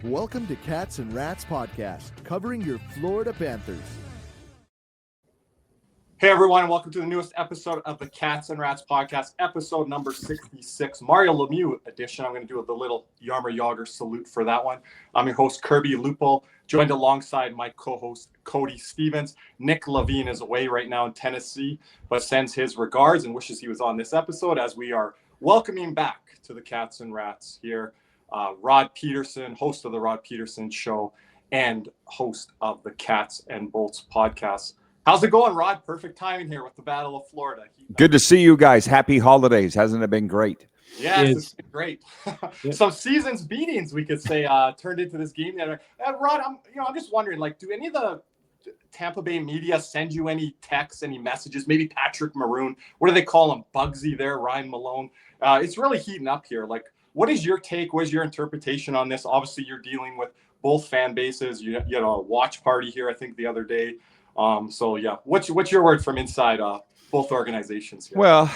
Welcome to Cats and Rats Podcast, covering your Florida Panthers. Hey everyone, welcome to the newest episode of the Cats and Rats Podcast, episode number 66, Mario Lemieux edition. I'm going to do the little Yarmer Yager salute for that one. I'm your host, Kirby Lupo, joined alongside my co-host, Cody Stevens. Nick Levine is away right now in Tennessee, but sends his regards and wishes he was on this episode as we are welcoming back to the Cats and Rats here Rod Pedersen, host of the Rod Pedersen Show and host of the CatsNBolts Podcast. How's it going, Rod? Perfect timing here with the Battle of Florida. Good to see you guys. Happy holidays. Hasn't it been great? Yes, it's been great. Some season's beatings, we could say, turned into this game. Rod, I'm just wondering, do any of the Tampa Bay media send you any texts, any messages? Maybe Patrick Maroon. What do they call him? Bugsy there, Ryan Malone. It's really heating up here. What is your take? What is your interpretation on this? Obviously, you're dealing with both fan bases. You had a watch party here, I think, the other day. What's your word from inside both organizations here? Well,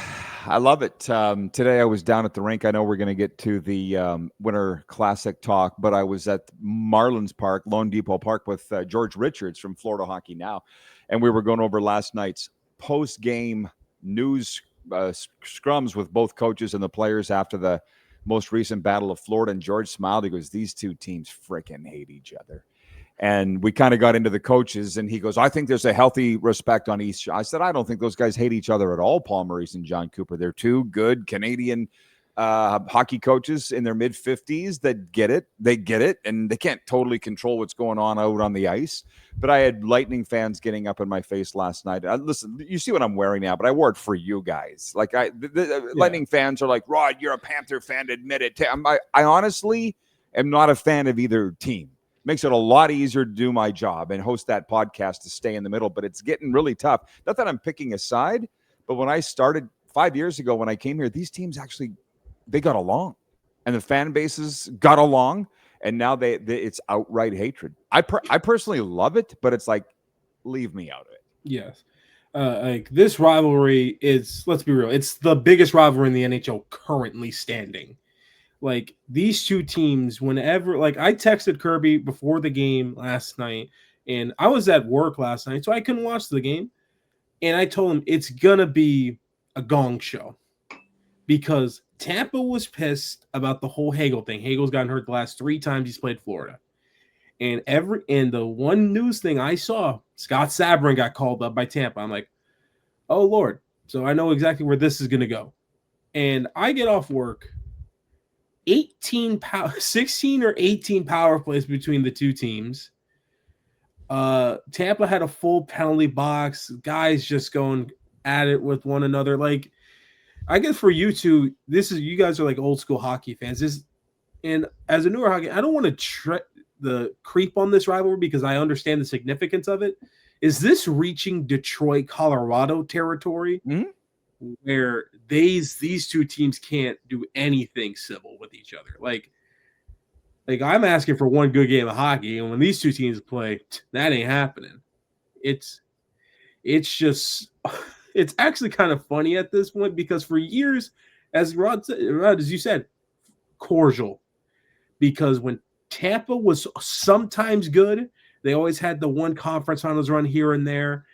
I love it. Today I was down at the rink. I know we're going to get to the Winter Classic talk, but I was at Marlins Park, Lone Depot Park, with George Richards from Florida Hockey Now, and we were going over last night's post-game news scrums with both coaches and the players after the most recent Battle of Florida. And George smiled. He goes, "These two teams freaking hate each other." And we kind of got into the coaches, and he goes, "I think there's a healthy respect on each." I said, "I don't think those guys hate each other at all, Paul Maurice and John Cooper. They're two good Canadian hockey coaches in their mid-50s that get it. They get it, and they can't totally control what's going on out on the ice." But I had Lightning fans getting up in my face last night. Listen, you see what I'm wearing now, but I wore it for you guys. Lightning fans are like, "Rod, you're a Panther fan, admit it." I honestly am not a fan of either team. Makes it a lot easier to do my job and host that podcast to stay in the middle, but it's getting really tough. Not that I'm picking a side, but when I started 5 years ago, when I came here, these teams actually, they got along, and the fan bases got along, and now it's outright hatred. I personally love it, but it's like, leave me out of it. Yes. This rivalry is, let's be real, it's the biggest rivalry in the NHL currently standing. These two teams, whenever, I texted Kirby before the game last night, and I was at work last night, so I couldn't watch the game. And I told him it's going to be a gong show because Tampa was pissed about the whole Hagel thing. Hagel's gotten hurt the last 3 times he's played Florida. And the one news thing I saw, Scott Sabourin got called up by Tampa. I'm like, oh, Lord. So I know exactly where this is going to go. And I get off work. 16 or 18 power plays between the two teams. Tampa had a full penalty box. Guys just going at it with one another. I guess for you two, you guys are old school hockey fans. And as a newer hockey, I don't want to creep on this rivalry because I understand the significance of it. Is this reaching Detroit, Colorado territory? Mm-hmm. Where these two teams can't do anything civil with each other. I'm asking for one good game of hockey, and when these two teams play, that ain't happening. It's just it's actually kind of funny at this point because for years, as Rod, as you said, cordial. Because when Tampa was sometimes good, they always had the one conference finals run here and there.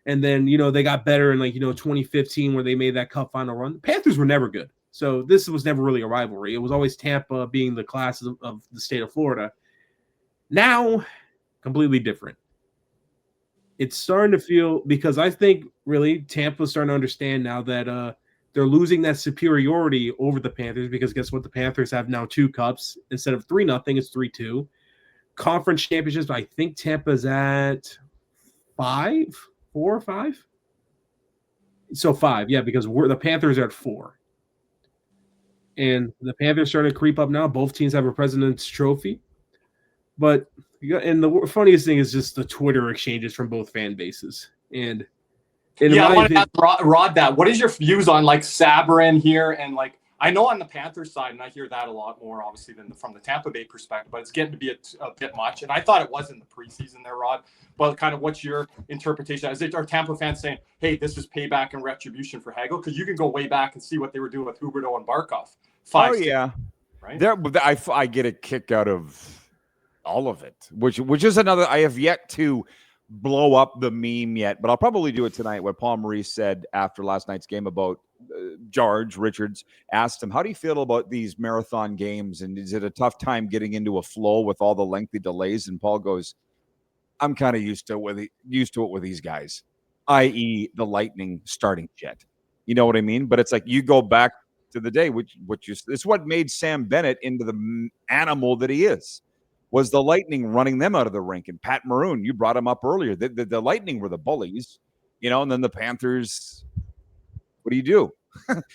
And then, they got better in 2015 where they made that cup final run. The Panthers were never good. So this was never really a rivalry. It was always Tampa being the class of the state of Florida. Now, completely different. It's starting to feel, because I think really Tampa's starting to understand now that they're losing that superiority over the Panthers because guess what? The Panthers have now 2 cups. Instead of 3-0, it's 3-2. Conference championships, I think Tampa's at 4 or 5. So 5, yeah, because the Panthers are at 4. And the Panthers starting to creep up now. Both teams have a President's Trophy. And the funniest thing is just the Twitter exchanges from both fan bases. And I want to ask Rod that. What is your views on Sabourin here and I know on the Panthers side, and I hear that a lot more, obviously, than from the Tampa Bay perspective, but it's getting to be a bit much. And I thought it was in the preseason there, Rod. But kind of what's your interpretation? Are Tampa fans saying, hey, this is payback and retribution for Hagel? Because you can go way back and see what they were doing with Huberdeau and Barkov. 5 yeah. Right? I get a kick out of All of it, which is another. I have yet to blow up the meme yet, but I'll probably do it tonight. What Paul Maurice said after last night's game about George Richards, asked him, how do you feel about these marathon games? And is it a tough time getting into a flow with all the lengthy delays? And Paul goes, I'm kind of used to it with these guys, i.e. the Lightning starting jet. You know what I mean? But it's like you go back to the day, it's what made Sam Bennett into the animal that he is. Was the Lightning running them out of the rink. And Pat Maroon, you brought him up earlier. The Lightning were the bullies, and then the Panthers, what do?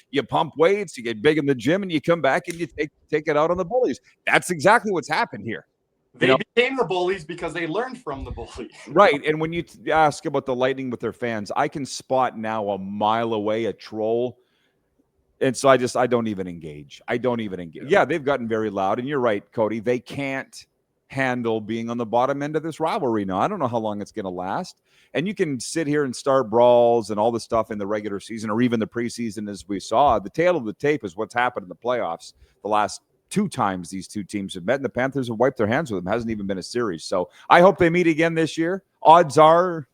You pump weights, you get big in the gym, and you come back and you take it out on the bullies. That's exactly what's happened here. They became the bullies because they learned from the bully. Right. And when you ask about the Lightning with their fans, I can spot now a mile away a troll. And so I don't even engage. Yeah, they've gotten very loud. And you're right, Cody. They can't handle being on the bottom end of this rivalry now. I don't know how long it's going to last. And you can sit here and start brawls and all the stuff in the regular season or even the preseason as we saw. The tail of the tape is what's happened in the playoffs the last 2 times these two teams have met, and the Panthers have wiped their hands with them. It hasn't even been a series. So I hope they meet again this year. Odds are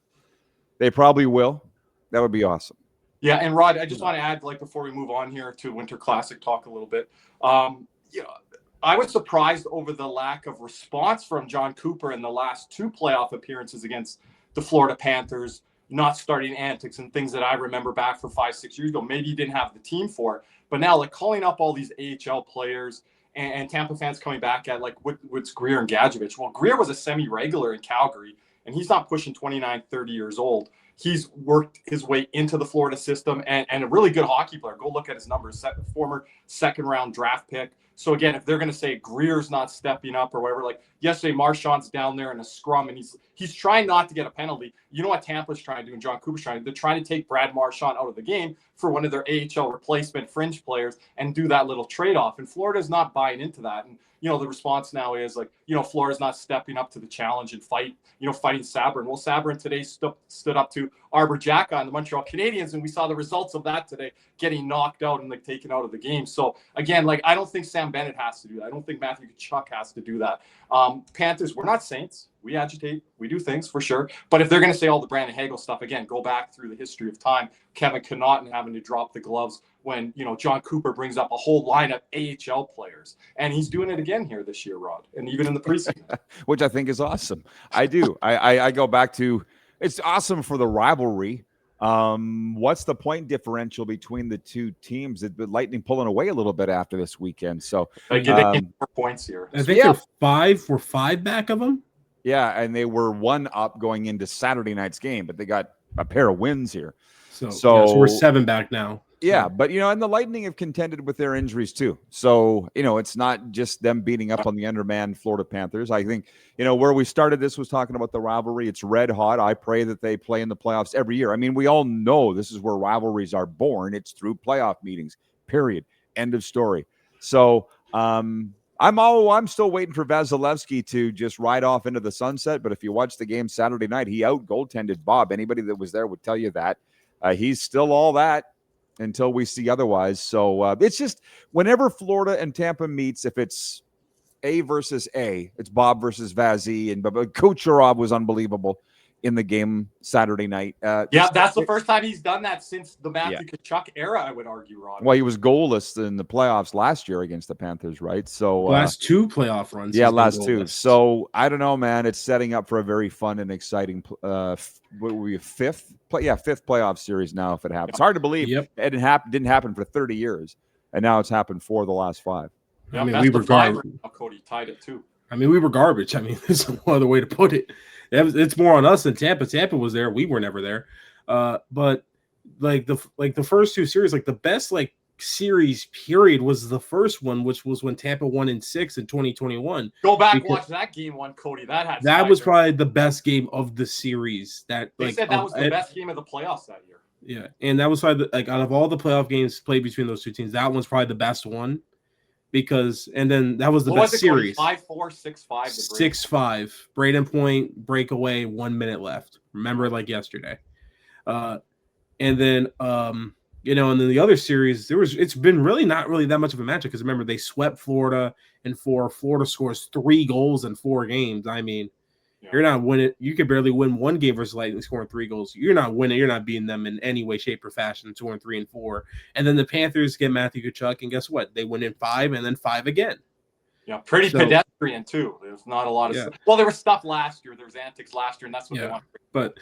they probably will. That would be awesome. Yeah, and Rod, I just want to add, before we move on here to Winter Classic talk a little bit, I was surprised over the lack of response from John Cooper in the last 2 playoff appearances against the Florida Panthers, not starting antics and things that I remember back for 5-6 years ago. Maybe he didn't have the team for it, but now calling up all these AHL players and Tampa fans coming back at what's Greer and Gadjevich. Well, Greer was a semi-regular in Calgary, and he's not pushing 29, 30 years old. He's worked his way into the Florida system and a really good hockey player. Go look at his numbers, former second-round draft pick. So, again, if they're going to say Greer's not stepping up or whatever, yesterday Marchand's down there in a scrum, and he's trying not to get a penalty. You know what Tampa's trying to do and John Cooper's trying to do? They're trying to take Brad Marchand out of the game for one of their AHL replacement fringe players and do that little trade-off. And Florida's not buying into that. And, the response now is Florida's not stepping up to the challenge and fighting Sabrin. Well, Sabrin today stood up to Arbor Jacka and the Montreal Canadiens, and we saw the results of that today, getting knocked out and taken out of the game. So again, I don't think Sam Bennett has to do that. I don't think Matthew Tkachuk has to do that. Panthers, we're not saints. We agitate. We do things for sure. But if they're going to say all the Brandon Hagel stuff, again, go back through the history of time. Kevin Connaughton having to drop the gloves when, John Cooper brings up a whole line of AHL players. And he's doing it again here this year, Rod, and even in the preseason. Which I think is awesome. I do. I go back to, it's awesome for the rivalry. What's the point differential between the two teams? The Lightning pulling away a little bit after this weekend. So they get 4 points here. I think we're 5 back of them. Yeah, and they were 1 up going into Saturday night's game, but they got a pair of wins here. So we're 7 back now. Yeah, but and the Lightning have contended with their injuries too. So, it's not just them beating up on the undermanned Florida Panthers. I think, where we started this was talking about the rivalry. It's red hot. I pray that they play in the playoffs every year. I mean, we all know this is where rivalries are born. It's through playoff meetings. Period. End of story. So, I'm still waiting for Vasilevsky to just ride off into the sunset. But if you watch the game Saturday night, he out goaltended Bob. Anybody that was there would tell you that. He's still all that until we see otherwise. So it's just whenever Florida and Tampa meets, if it's A versus A, it's Bob versus Vazzy. And Kucherov was unbelievable in the game Saturday night. That's the first time he's done that since the Matthew Tkachuk era, I would argue, Ron. Well, he was goalless in the playoffs last year against the Panthers, right? So last 2 playoff runs. Yeah, last 2. So I don't know, man. It's setting up for a very fun and exciting fifth playoff series now if it happens. It's hard to believe it didn't happen for 30 years, and now it's happened for the last 5. Yeah, I mean, we were garbage. Cody tied it too. I mean, we were garbage. I mean, there's no other way to put it. It's more on us than Tampa. Tampa was there. We were never there. But the first 2 series, the best series period was the first one, which was when Tampa won in 6 in 2021. Go back and watch that game one, Cody. That was probably the best game of the series. They said that was the best game of the playoffs that year. Yeah, and that was probably out of all the playoff games played between those 2 teams, that one's probably the best one. And then that was the best series. 5-4, 6-5. 6-5. Braden Point, breakaway, 1 minute left. Remember yesterday. And then And then the other series, it's been really not really that much of a matchup because remember they swept Florida in 4. Florida scores 3 goals in 4 games. I mean, you're not winning. You could barely win 1 game versus Lightning scoring 3 goals. You're not winning. You're not beating them in any way, shape, or fashion. Scoring 3 and 4, and then the Panthers get Matthew Tkachuk, and guess what? They win in 5 and then 5 again. Yeah, pretty pedestrian too. There's not a lot of stuff. Well, there was stuff last year. There was antics last year, and that's what they want. But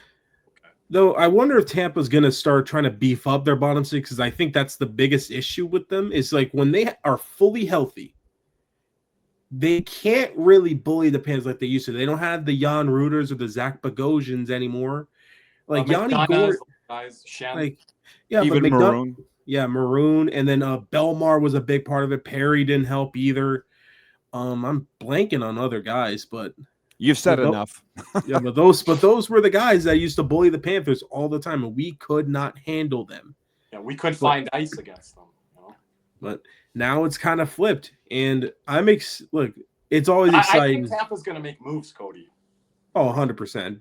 though, I wonder if Tampa's going to start trying to beef up their bottom 6 because I think that's the biggest issue with them is like when they are fully healthy, they can't really bully the Panthers like they used to. They don't have the Jan Ruders or the Zach Bogosians anymore. Like Yanni Gord, guys, even Maroon. Yeah, Maroon, and then Belmar was a big part of it. Perry didn't help either. I'm blanking on other guys, but you've said enough. Yeah, but those were the guys that used to bully the Panthers all the time, and we could not handle them. Yeah, we couldn't find ice against them. But now it's kind of flipped, and look, it's always exciting. I think Tampa's going to make moves, Cody. Oh, 100%.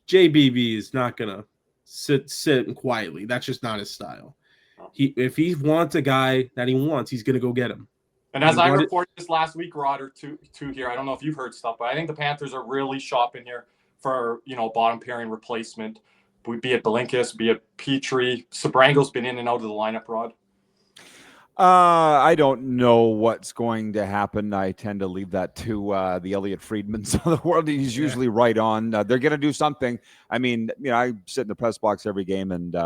JBB is not going to sit quietly. That's just not his style. No. If he wants a guy that he wants, he's going to go get him. And as I reported this last week, Rod, or two here, I don't know if you've heard stuff, but I think the Panthers are really shopping here for, bottom pairing replacement, be it Belinkus, be it Petrie. Sabrango's been in and out of the lineup, Rod. I don't know what's going to happen. I tend to leave that to the Elliot Friedmans of the world. He's usually right on. They're going to do something. I mean, I sit in the press box every game and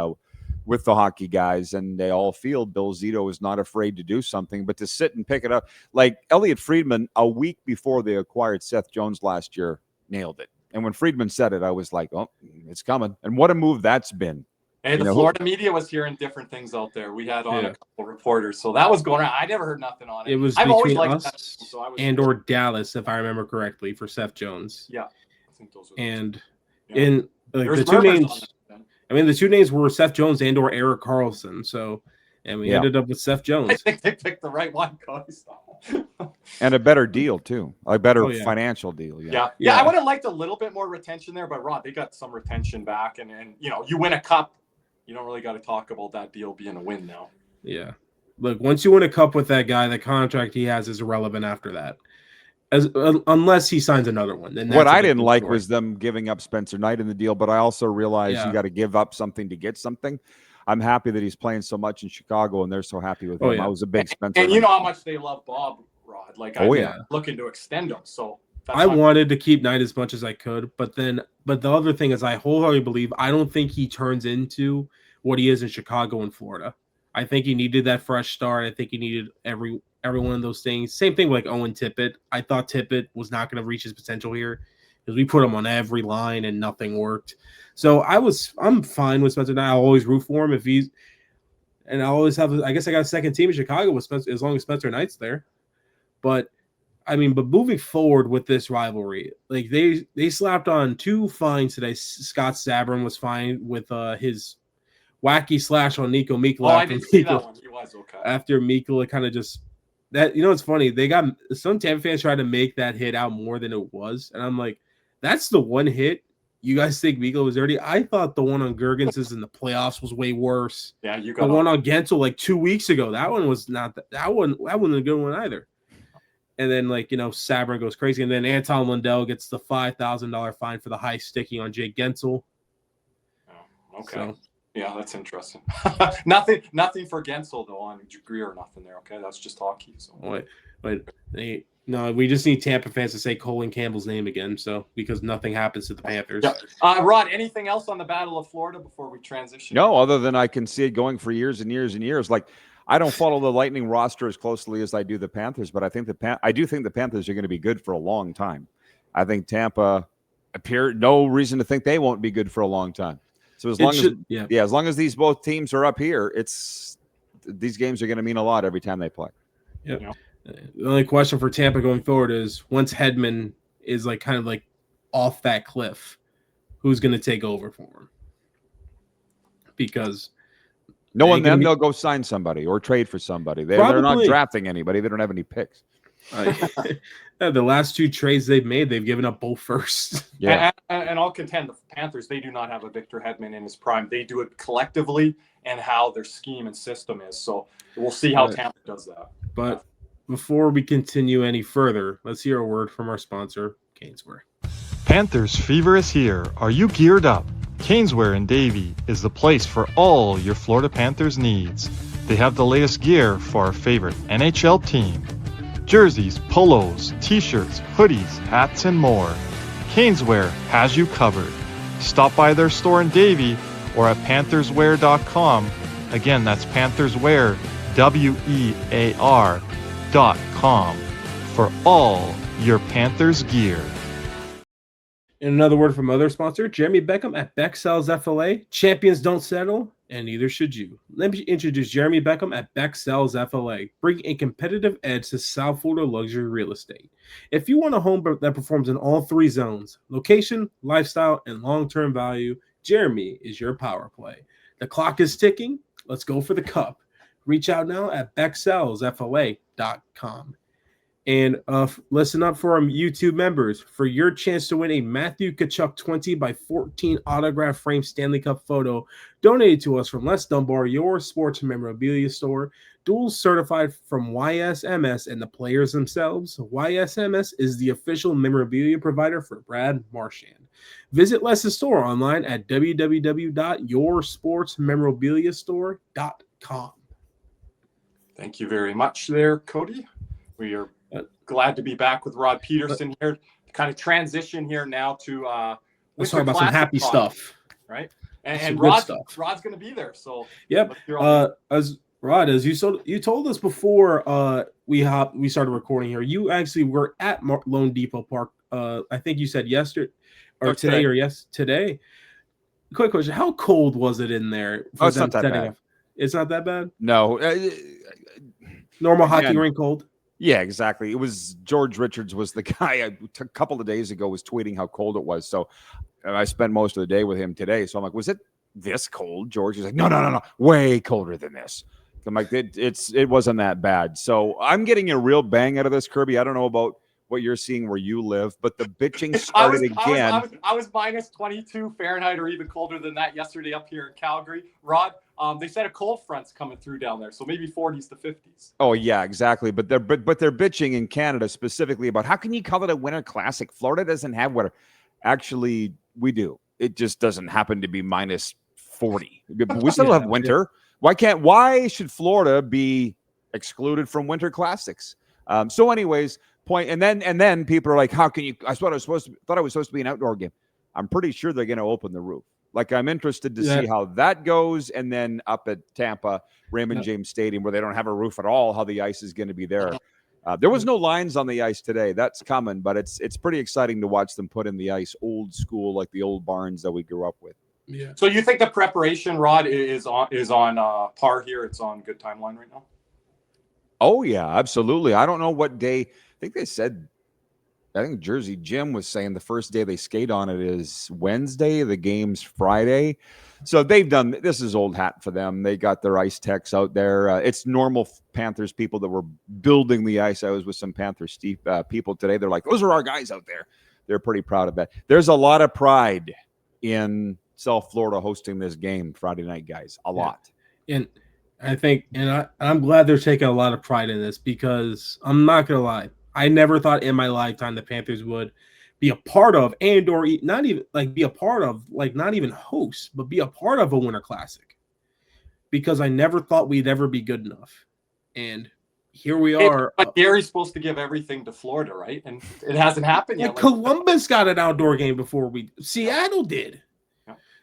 with the hockey guys, and they all feel Bill Zito is not afraid to do something, but to sit and pick it up. Like Elliot Friedman, a week before they acquired Seth Jones last year, nailed it. And when Friedman said it, I was like, oh, it's coming. And what a move that's been. Hey, the Florida media was hearing different things out there. We had on a couple reporters, so that was going on. I never heard nothing on it. It was between us or Dallas, if I remember correctly, for Seth Jones. Yeah, I think those. The 2 names. I mean, the 2 names were Seth Jones and or Erik Karlsson. So, and we ended up with Seth Jones. I think they picked the right one, Cody. And a better deal too, a better financial deal. Yeah. I would have liked a little bit more retention there, but Rod, they got some retention back, and you win a cup. You don't really got to talk about that deal being a win now. Yeah. Look, once you win a cup with that guy, the contract he has is irrelevant after that. Unless he signs another one. Then what I didn't like was them giving up Spencer Knight in the deal, but I also realized you got to give up something to get something. I'm happy that he's playing so much in Chicago, and they're so happy with him. I was a big Spencer. And you know how much they love Bob, Rod. Like, I'm looking to extend him. So I wanted to keep Knight as much as I could, but the other thing is I wholeheartedly believe I don't think he turns into what he is in Chicago and Florida. I think he needed that fresh start. I think he needed every one of those things. Same thing with like Owen Tippett. I thought Tippett was not going to reach his potential here because we put him on every line and nothing worked. So I'm fine with Spencer Knight. I always root for him and I always have. I guess I got a second team in Chicago with Spencer as long as Spencer Knight's there. But moving forward with this rivalry, like they slapped on 2 fines today. Scott Sabrin was fined with his wacky slash on Nico Mikkola. Oh, I didn't see that one. He was okay. After Mikkola kind of just that, it's funny. They got some Tampa fans tried to make that hit out more than it was, and I'm like, that's the one hit. You guys think Mikkola was dirty? I thought the one on Gergensen in the playoffs was way worse. Yeah, you got the one on Gensel like 2 weeks ago. That one was not that one. That wasn't a good one either. And then Sabrin goes crazy, and then Anton Lundell gets the $5,000 fine for the high sticking on Jake Gensel. Oh, okay. So, yeah, that's interesting. nothing for Gensel though on degree or nothing there. Okay, that's just hockey. So we just need Tampa fans to say Colin Campbell's name again. So because nothing happens to the Panthers. Yeah. Rod, anything else on the Battle of Florida before we transition? No, other than I can see it going for years and years and years. Like I don't follow the Lightning roster as closely as I do the Panthers, but I do think the Panthers are going to be good for a long time. I think Tampa no reason to think they won't be good for a long time. So as long as these both teams are up here, these games are going to mean a lot every time they play. Yep. Yeah. The only question for Tampa going forward is once Hedman is kind of off that cliff, who's going to take over for him? Because they'll go sign somebody or trade for somebody. They're not drafting anybody. They don't have any picks. The last 2 trades they've made, they've given up both firsts. Yeah, and I'll contend the Panthers, they do not have a Victor Hedman in his prime. They do it collectively and how their scheme and system is. So we'll see how Tampa does that. But before we continue any further, let's hear a word from our sponsor, Caneswear. Panthers fever is here. Are you geared up? Caneswear in Davie is the place for all your Florida Panthers needs. They have the latest gear for our favorite NHL team. Jerseys, polos, t-shirts, hoodies, hats, and more. Caneswear has you covered. Stop by their store in Davie or at pantherswear.com. Again, that's pantherswear, WEAR.com for all your Panthers gear. And another word from other sponsor, Jeremy Beckham at Beck Sells FLA. Champions don't settle, and neither should you. Let me introduce Jeremy Beckham at Beck Sells FLA. Bring a competitive edge to South Florida luxury real estate. If you want a home that performs in all 3 zones, location, lifestyle, and long-term value, Jeremy is your power play. The clock is ticking. Let's go for the cup. Reach out now at becksellsfla.com. And listen up for our YouTube members for your chance to win a Matthew Tkachuk 20x14 autograph frame Stanley Cup photo donated to us from Les Dunbar, your sports memorabilia store. Dual certified from YSMS and the players themselves. YSMS is the official memorabilia provider for Brad Marchand. Visit Les' store online at www.yoursportsmemorabiliastore.com. Thank you very much there, Cody. We are glad to be back with Rod Pedersen here. Kind of transition here now to let's talk about some happy stuff, right? And Rod's going to be there. So yep. As you told us before we started recording here, you actually were at Lone Depot Park. I think you said yesterday or today. Quick question: how cold was it in there? It's not that bad. It's not that bad. No, normal hockey rink cold. Yeah, exactly. It was George Richards was the guy a couple of days ago was tweeting how cold it was. So I spent most of the day with him today. So I'm like, was it this cold, George? He's like, no, way colder than this. I'm like, it wasn't that bad. So I'm getting a real bang out of this, Kirby. I don't know about what you're seeing where you live, but the bitching started again. I was minus 22 Fahrenheit or even colder than that yesterday up here in Calgary. Rod, they said a cold front's coming through down there, so maybe 40s to 50s. Oh yeah, exactly. But they're bitching in Canada specifically about how can you call it a winter classic? Florida doesn't have winter. Actually, we do. It just doesn't happen to be minus 40. We still have winter. Yeah. Why should Florida be excluded from winter classics? So anyways, and then people are like, how can you? I thought it was supposed to be an outdoor game. I'm pretty sure they're going to open the roof. Like I'm interested to see how that goes. And then up at Tampa, Raymond James Stadium, where they don't have a roof at all, how the ice is going to be there. There was no lines on the ice today. That's coming, but it's pretty exciting to watch them put in the ice, old school, like the old barns that we grew up with. Yeah. So you think the preparation, Rod, is on par here? It's on good timeline right now. Oh yeah, absolutely. I don't know what day. I think they said. I think Jersey Jim was saying the first day they skate on it is Wednesday. The game's Friday. So they've done, this is old hat for them. They got their ice techs out there. It's normal Panthers people that were building the ice. I was with some Panthers people today. They're like, those are our guys out there. They're pretty proud of that. There's a lot of pride in South Florida hosting this game Friday night, guys. A lot. And I think, I'm glad they're taking a lot of pride in this because I'm not going to lie. I never thought in my lifetime the Panthers would be a part of not even host, but be a part of a Winter Classic because I never thought we'd ever be good enough. And here we are. But Gary's supposed to give everything to Florida, right? And it hasn't happened yet. Columbus got an outdoor game before Seattle did.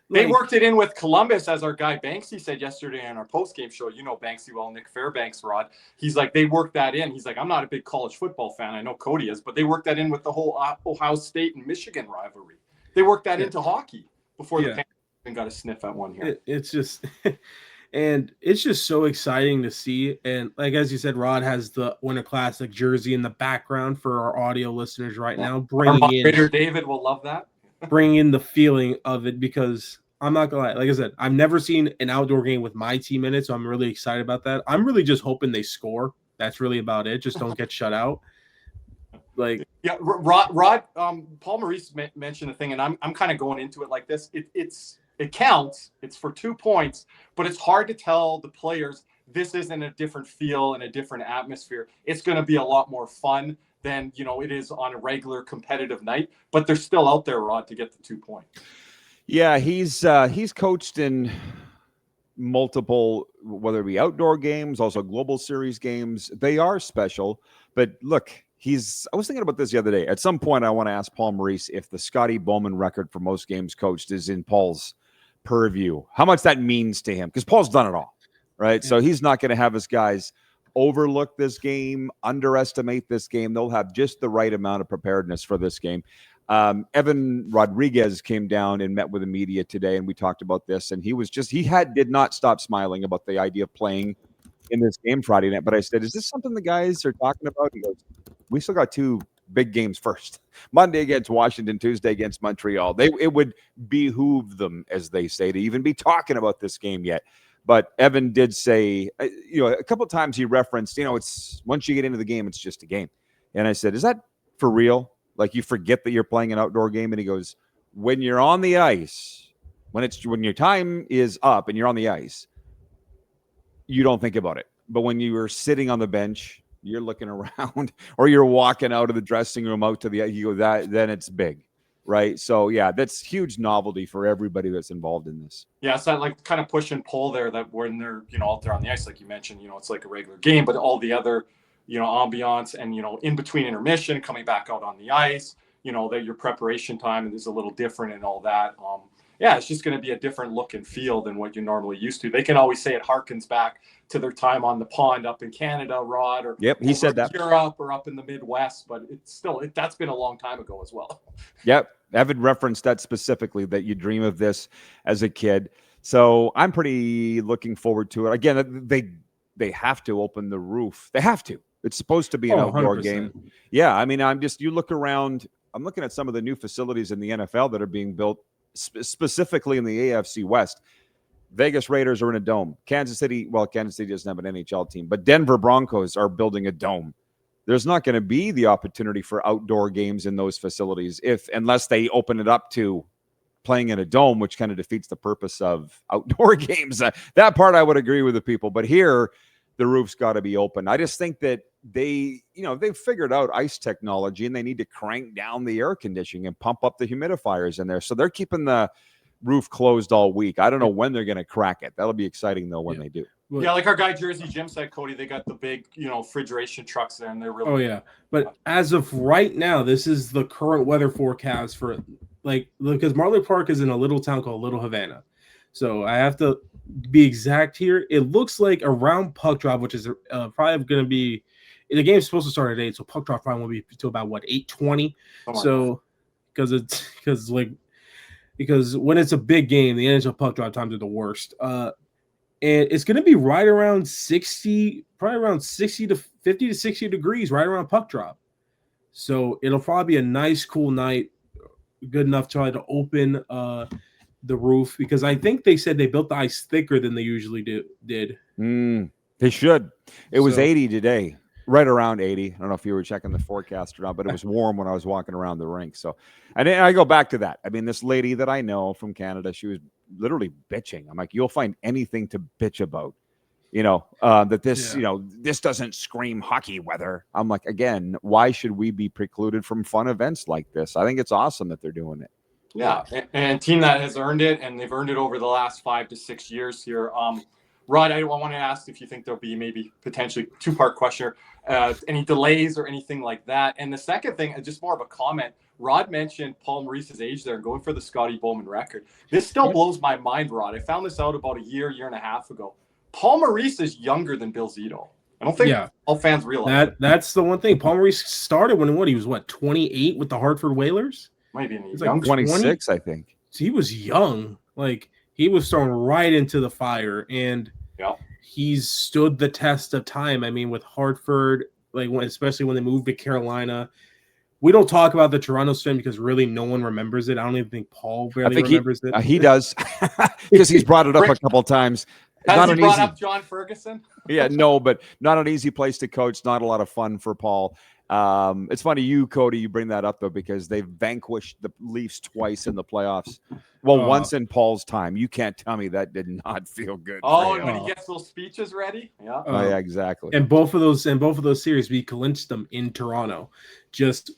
They worked it in with Columbus, as our guy Banksy said yesterday on our post-game show. You know Banksy well, Nick Fairbanks, Rod. He's like, they worked that in. He's like, I'm not a big college football fan. I know Cody is, but they worked that in with the whole Ohio State and Michigan rivalry. They worked that into hockey before the Panthers got a sniff at one here. It's just – and it's just so exciting to see. And like as you said, Rod has the Winter Classic jersey in the background for our audio listeners right now. Our moderator David will love that. Bring in the feeling of it because I'm not gonna lie. Like I said, I've never seen an outdoor game with my team in it, so I'm really excited about that. I'm really just hoping they score. That's really about it. Just don't get shut out. Like, yeah, Rod, Paul Maurice mentioned a thing, and I'm kind of going into it like this. It counts. It's for 2 points, but it's hard to tell the players this isn't a different feel and a different atmosphere. It's going to be a lot more fun than it is on a regular competitive night. But they're still out there, Rod, to get the 2 points. Yeah, he's coached in multiple, whether it be outdoor games, also global series games. They are special, but look. I was thinking about this the other day. At some point, I want to ask Paul Maurice if the Scotty Bowman record for most games coached is in Paul's purview, how much that means to him, because Paul's done it all, right? Yeah. So he's not going to have his guys overlook this game, underestimate this game. They'll have just the right amount of preparedness for this game. Evan Rodriguez came down and met with the media today, and we talked about this, and did not stop smiling about the idea of playing in this game Friday night. But I said, is this something the guys are talking about? He goes, we still got 2 big games first. Monday against Washington, Tuesday against Montreal. It would behoove them, as they say, to even be talking about this game yet. But Evan did say, a couple of times he referenced, it's once you get into the game, it's just a game. And I said, is that for real? Like you forget that you're playing an outdoor game? And he goes, when you're on the ice, when your time is up and you're on the ice, you don't think about it. But when you are sitting on the bench, you're looking around, or you're walking out of the dressing room out to then it's big, right? So yeah, that's huge novelty for everybody that's involved in this. Yeah, it's that like kind of push and pull there, that when they're out there on the ice, like you mentioned, it's like a regular game, but all the other ambiance and in between intermission, coming back out on the ice, that your preparation time is a little different and all that. Yeah, it's just going to be a different look and feel than what you're normally used to. They can always say it harkens back to their time on the pond up in Canada, Rod, or he said that Europe or up in the Midwest, but that's been a long time ago as well. Yep, Evan referenced that specifically, that you dream of this as a kid. So I'm pretty looking forward to it. Again, they have to open the roof. They have to. It's supposed to be an outdoor 100%. Game. Yeah, I mean, you look around. I'm looking at some of the new facilities in the NFL that are being built, specifically in the AFC West. Vegas Raiders are in a dome. Kansas City doesn't have an NHL team, but Denver Broncos are building a dome. There's not going to be the opportunity for outdoor games in those facilities unless they open it up to playing in a dome, which kind of defeats the purpose of outdoor games. That part I would agree with the people, but here the roof's got to be open. I just think that they've figured out ice technology, and they need to crank down the air conditioning and pump up the humidifiers in there. So they're keeping the roof closed all week. I don't know when they're going to crack it. That'll be exciting though when they do. Yeah, like our guy Jersey Jim said, Cody, they got the big, refrigeration trucks there, and they're really. Oh yeah, but as of right now, this is the current weather forecast for because Marley Park is in a little town called Little Havana. So I have to be exact here. It looks like around puck drop, which is probably going to be. The game's supposed to start at 8, so puck drop probably won't be until about 8:20. So because when it's a big game, the NHL puck drop times are the worst. And it's going to be right around 60, probably around 60 to 50 to 60 degrees, right around puck drop. So it'll probably be a nice, cool night, good enough to try to open the roof, because I think they said they built the ice thicker than they usually did. They should. It was 80 today. Right around 80. I don't know if you were checking the forecast or not, but it was warm when I was walking around the rink. So, and I go back to that. I mean, this lady that I know from Canada, she was literally bitching. I'm like, you'll find anything to bitch about, that this, this doesn't scream hockey weather. I'm like, again, why should we be precluded from fun events like this? I think it's awesome that they're doing it. Yeah. And a team that has earned it, and they've earned it over the last 5 to 6 years here. Rod, I want to ask if you think there'll be maybe potentially 2-part question, any delays or anything like that. And the second thing, just more of a comment, Rod mentioned Paul Maurice's age there and going for the Scotty Bowman record. This still blows my mind, Rod. I found this out about a year and a half ago. Paul Maurice is younger than Bill Zito. I don't think all fans realize that's the one thing. Paul Maurice started when he was 28 with the Hartford Whalers? Maybe like 26, I think. So he was young. He was thrown right into the fire, and he's stood the test of time. I mean, with Hartford, especially when they moved to Carolina. We don't talk about the Toronto stint because really no one remembers it. I don't even think Paul remembers it. He does, because he's brought it up a couple of times. Has he brought up John Ferguson? Yeah, no, but not an easy place to coach. Not a lot of fun for Paul. It's funny, Cody, you bring that up, though, because they've vanquished the Leafs twice in the playoffs. Well, once in Paul's time. You can't tell me that did not feel good. And when he gets those speeches ready. Yeah. Yeah, exactly. And both of those series, we clinched them in Toronto, just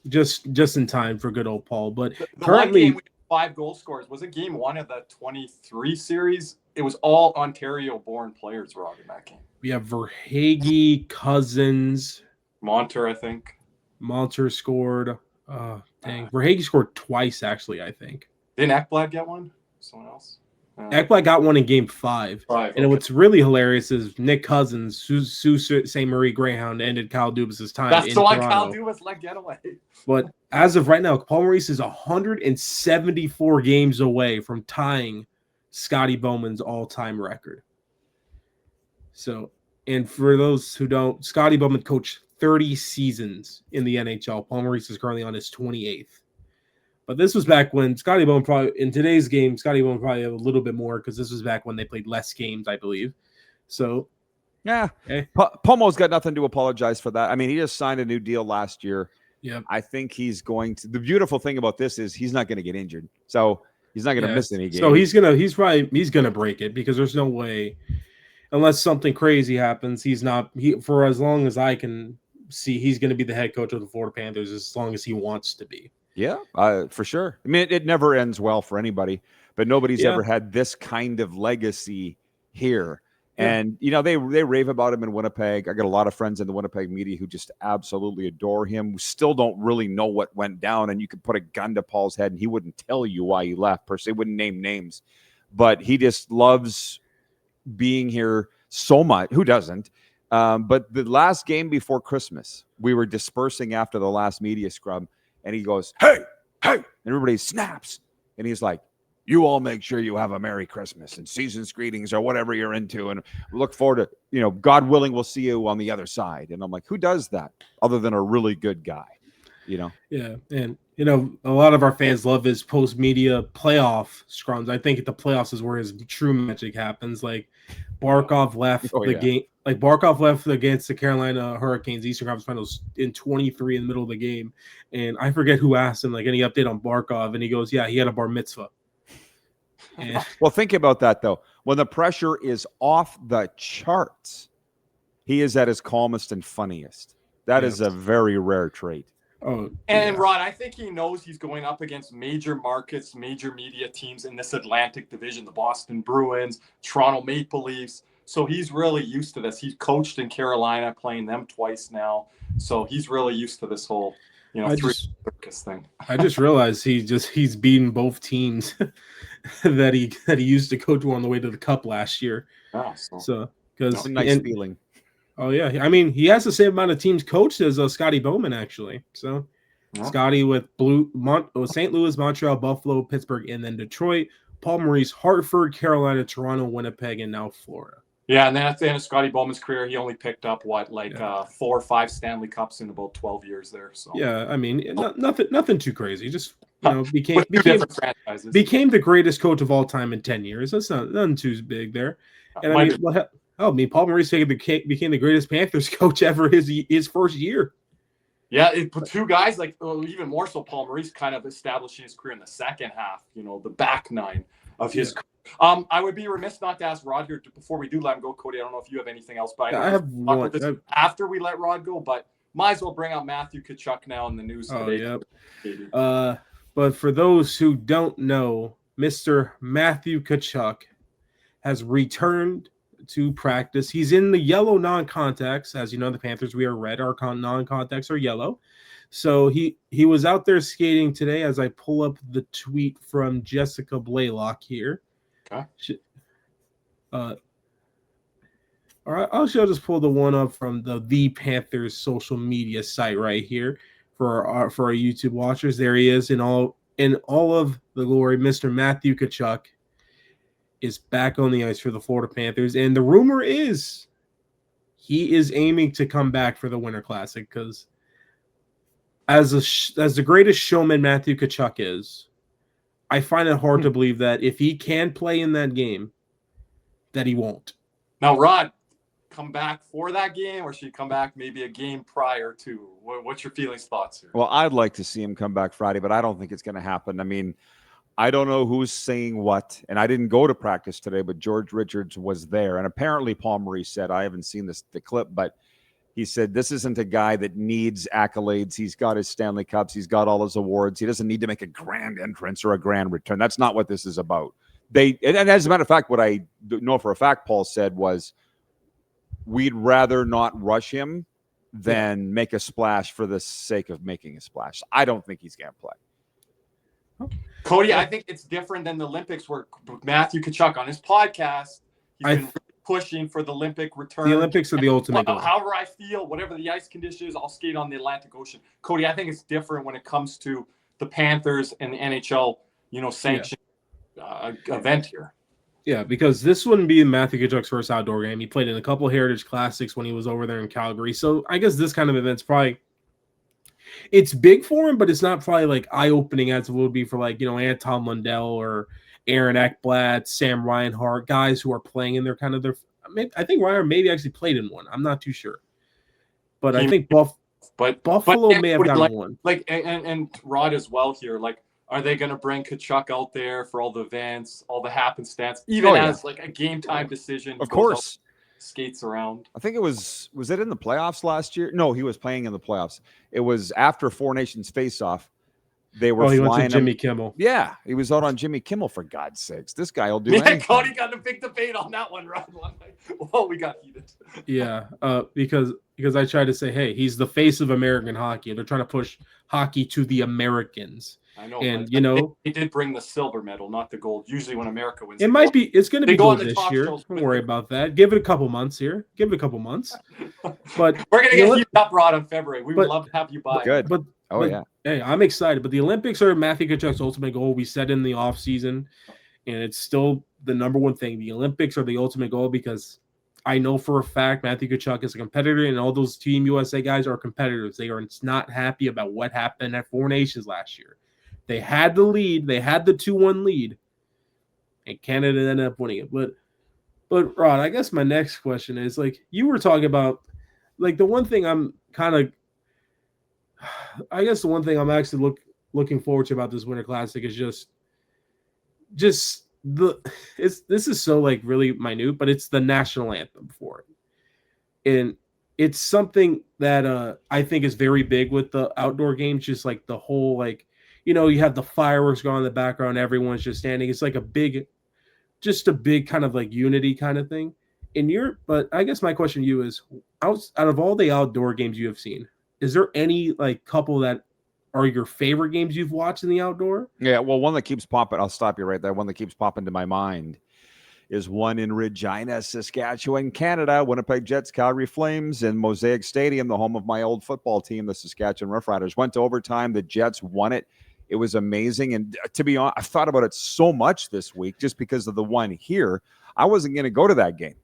in time for good old Paul. But the currently, one game we had 5 goal scorers. Was it game 1 of the 23 series? It was all Ontario-born players, Rob, in that game. we have Verhaeghe, Cousins, Monter, I think. Monter scored. Verhaeghe scored twice, actually, I think. Didn't Ekblad get one? Someone else? Ekblad got one in game 5. And what's really hilarious is Nick Cousins, Sault Ste. Marie Greyhound, ended Kyle Dubas' time. That's the one Kyle Dubas let get away. But as of right now, Paul Maurice is 174 games away from tying Scotty Bowman's all-time record. So, and for those who don't, Scotty Bowman coached 30 seasons in the NHL. Paul Maurice is currently on his 28th. But this was back when Scotty Bowman probably, in today's game, Scotty Bowman probably have a little bit more because this was back when they played less games, I believe. So, yeah. Okay. Pomo's got nothing to apologize for that. I mean, he just signed a new deal last year. Yeah. I think he's going to. The beautiful thing about this is he's not going to get injured. So he's not going to miss any games. So he's gonna break it because there's no way, unless something crazy happens, for as long as I can see, he's going to be the head coach of the Florida Panthers as long as he wants to be. Yeah, for sure. I mean, it never ends well for anybody, but nobody's ever had this kind of legacy here. Yeah. And, they rave about him in Winnipeg. I got a lot of friends in the Winnipeg media who just absolutely adore him. We still don't really know what went down, and you could put a gun to Paul's head, and he wouldn't tell you why he left. Per se, wouldn't name names. But he just loves being here so much. Who doesn't? But the last game before Christmas, we were dispersing after the last media scrum, and he goes, hey, and everybody snaps. And he's like, you all make sure you have a Merry Christmas and season's greetings or whatever you're into. And look forward to, God willing, we'll see you on the other side. And I'm like, who does that other than a really good guy, Yeah. And, a lot of our fans love his post-media playoff scrums. I think the playoffs is where his true magic happens. Like Barkov left game. Like Barkov left against the Carolina Hurricanes Eastern Conference Finals in 23 in the middle of the game. And I forget who asked him, like, any update on Barkov. And he goes, yeah, he had a bar mitzvah. And well, think about that, though. When the pressure is off the charts, he is at his calmest and funniest. That is a very rare trait. And Rod, I think he knows he's going up against major markets, major media teams in this Atlantic division, the Boston Bruins, Toronto Maple Leafs. So he's really used to this. He's coached in Carolina, playing them twice now. So he's really used to this whole, circus thing. I just realized he's beaten both teams that he used to coach on the way to the Cup last year. Yeah, so because it's a nice feeling. Oh yeah, I mean he has the same amount of teams coached as Scotty Bowman actually. So Scotty with St. Louis, Montreal, Buffalo, Pittsburgh, and then Detroit. Paul Maurice, Hartford, Carolina, Toronto, Winnipeg, and now Florida. Yeah, and then at the end of Scotty Bowman's career, he only picked up 4 or 5 Stanley Cups in about 12 years there. So yeah, I mean nothing too crazy. Just became the greatest coach of all time in 10 years. That's nothing too big there. And Paul Maurice became the greatest Panthers coach ever his first year. Yeah, two guys even more so. Paul Maurice kind of establishing his career in the second half. The back nine of his career. I would be remiss not to ask Rod here before we do let him go, Cody. I don't know if you have anything else, but I have one after we let Rod go. But might as well bring out Matthew Tkachuk now in the news today. Yep. But for those who don't know, Mr. Matthew Tkachuk has returned to practice. He's in the yellow non-contacts. As you know, the Panthers, we are red. Our non-contacts are yellow. So he was out there skating today as I pull up the tweet from Jessica Blaylock here. Okay. All right, I'll just pull the one up from the Panthers social media site right here for our YouTube watchers. There he is in all of the glory. Mr. Matthew Tkachuk is back on the ice for the Florida Panthers, and the rumor is he is aiming to come back for the Winter Classic because as the greatest showman Matthew Tkachuk is, I find it hard to believe that if he can play in that game, that he won't. Now, Rod, come back for that game, or should he come back maybe a game prior to? What's your feelings, thoughts here? Well, I'd like to see him come back Friday, but I don't think it's going to happen. I mean, I don't know who's saying what, and I didn't go to practice today, but George Richards was there. And apparently Paul Maurice said, I haven't seen the clip, but he said, this isn't a guy that needs accolades. He's got his Stanley Cups. He's got all his awards. He doesn't need to make a grand entrance or a grand return. That's not what this is about. And as a matter of fact, what I know for a fact Paul said was, we'd rather not rush him than make a splash for the sake of making a splash. I don't think he's going to play. Cody, I think it's different than the Olympics where Matthew Tkachuk on his podcast, he's been really pushing for the Olympic return. The Olympics are the ultimate goal. However I feel, whatever the ice condition is, I'll skate on the Atlantic Ocean. Cody, I think it's different when it comes to the Panthers and the NHL, sanctioned event here. Yeah, because this wouldn't be Matthew Tkachuk's first outdoor game. He played in a couple of Heritage Classics when he was over there in Calgary. So I guess this kind of event's probably it's big for him, but it's not probably like eye-opening as it would be for Anton Lundell or Aaron Ekblad, Sam Reinhart, guys who are playing in their I think Reinhart maybe actually played in one. I'm not too sure. But I think Buffalo may have gotten one. And Rod as well here. Are they going to bring Tkachuk out there for all the events, all the happenstance, even as a game time decision? Of course. Skates around. I think it was it in the playoffs last year? No, he was playing in the playoffs. It was after Four Nations face-off. They were he flying went to Jimmy Kimmel. Yeah, he was out on Jimmy Kimmel, for God's sakes. This guy will do anything. Cody got a big debate on that one, Rod. Well, we got heated. Yeah, because I tried to say, hey, he's the face of American hockey. They're trying to push hockey to the Americans. I know, and they did bring the silver medal, not the gold. Usually, when America wins, it's going to be gold this year. Don't worry about that. Give it a couple months here. But we're going to get you up, Rod, in February. We would love to have you by. Good. But hey, I'm excited. But the Olympics are Matthew Tkachuk's ultimate goal. We said in the off season, and it's still the number one thing. The Olympics are the ultimate goal because I know for a fact Matthew Tkachuk is a competitor, and all those Team USA guys are competitors. They are not happy about what happened at Four Nations last year. They had the lead. They had the 2-1 lead, and Canada ended up winning it. But Rod, I guess my next question is you were talking about the one thing I'm actually looking forward to about this Winter Classic is this is so really minute, but it's the national anthem for it, and it's something that I think is very big with the outdoor games. Just the whole you have the fireworks going on in the background, everyone's just standing. It's a big kind of unity kind of thing. But I guess my question to you is, out of all the outdoor games you have seen, is there any couple that are your favorite games you've watched in the outdoor? Yeah, well, one that keeps popping, I'll stop you right there. One that keeps popping to my mind is one in Regina, Saskatchewan, Canada. Winnipeg Jets, Calgary Flames, and Mosaic Stadium, the home of my old football team, the Saskatchewan Roughriders. Went to overtime. The Jets won it. It was amazing. And to be honest, I've thought about it so much this week just because of the one here. I wasn't going to go to that game.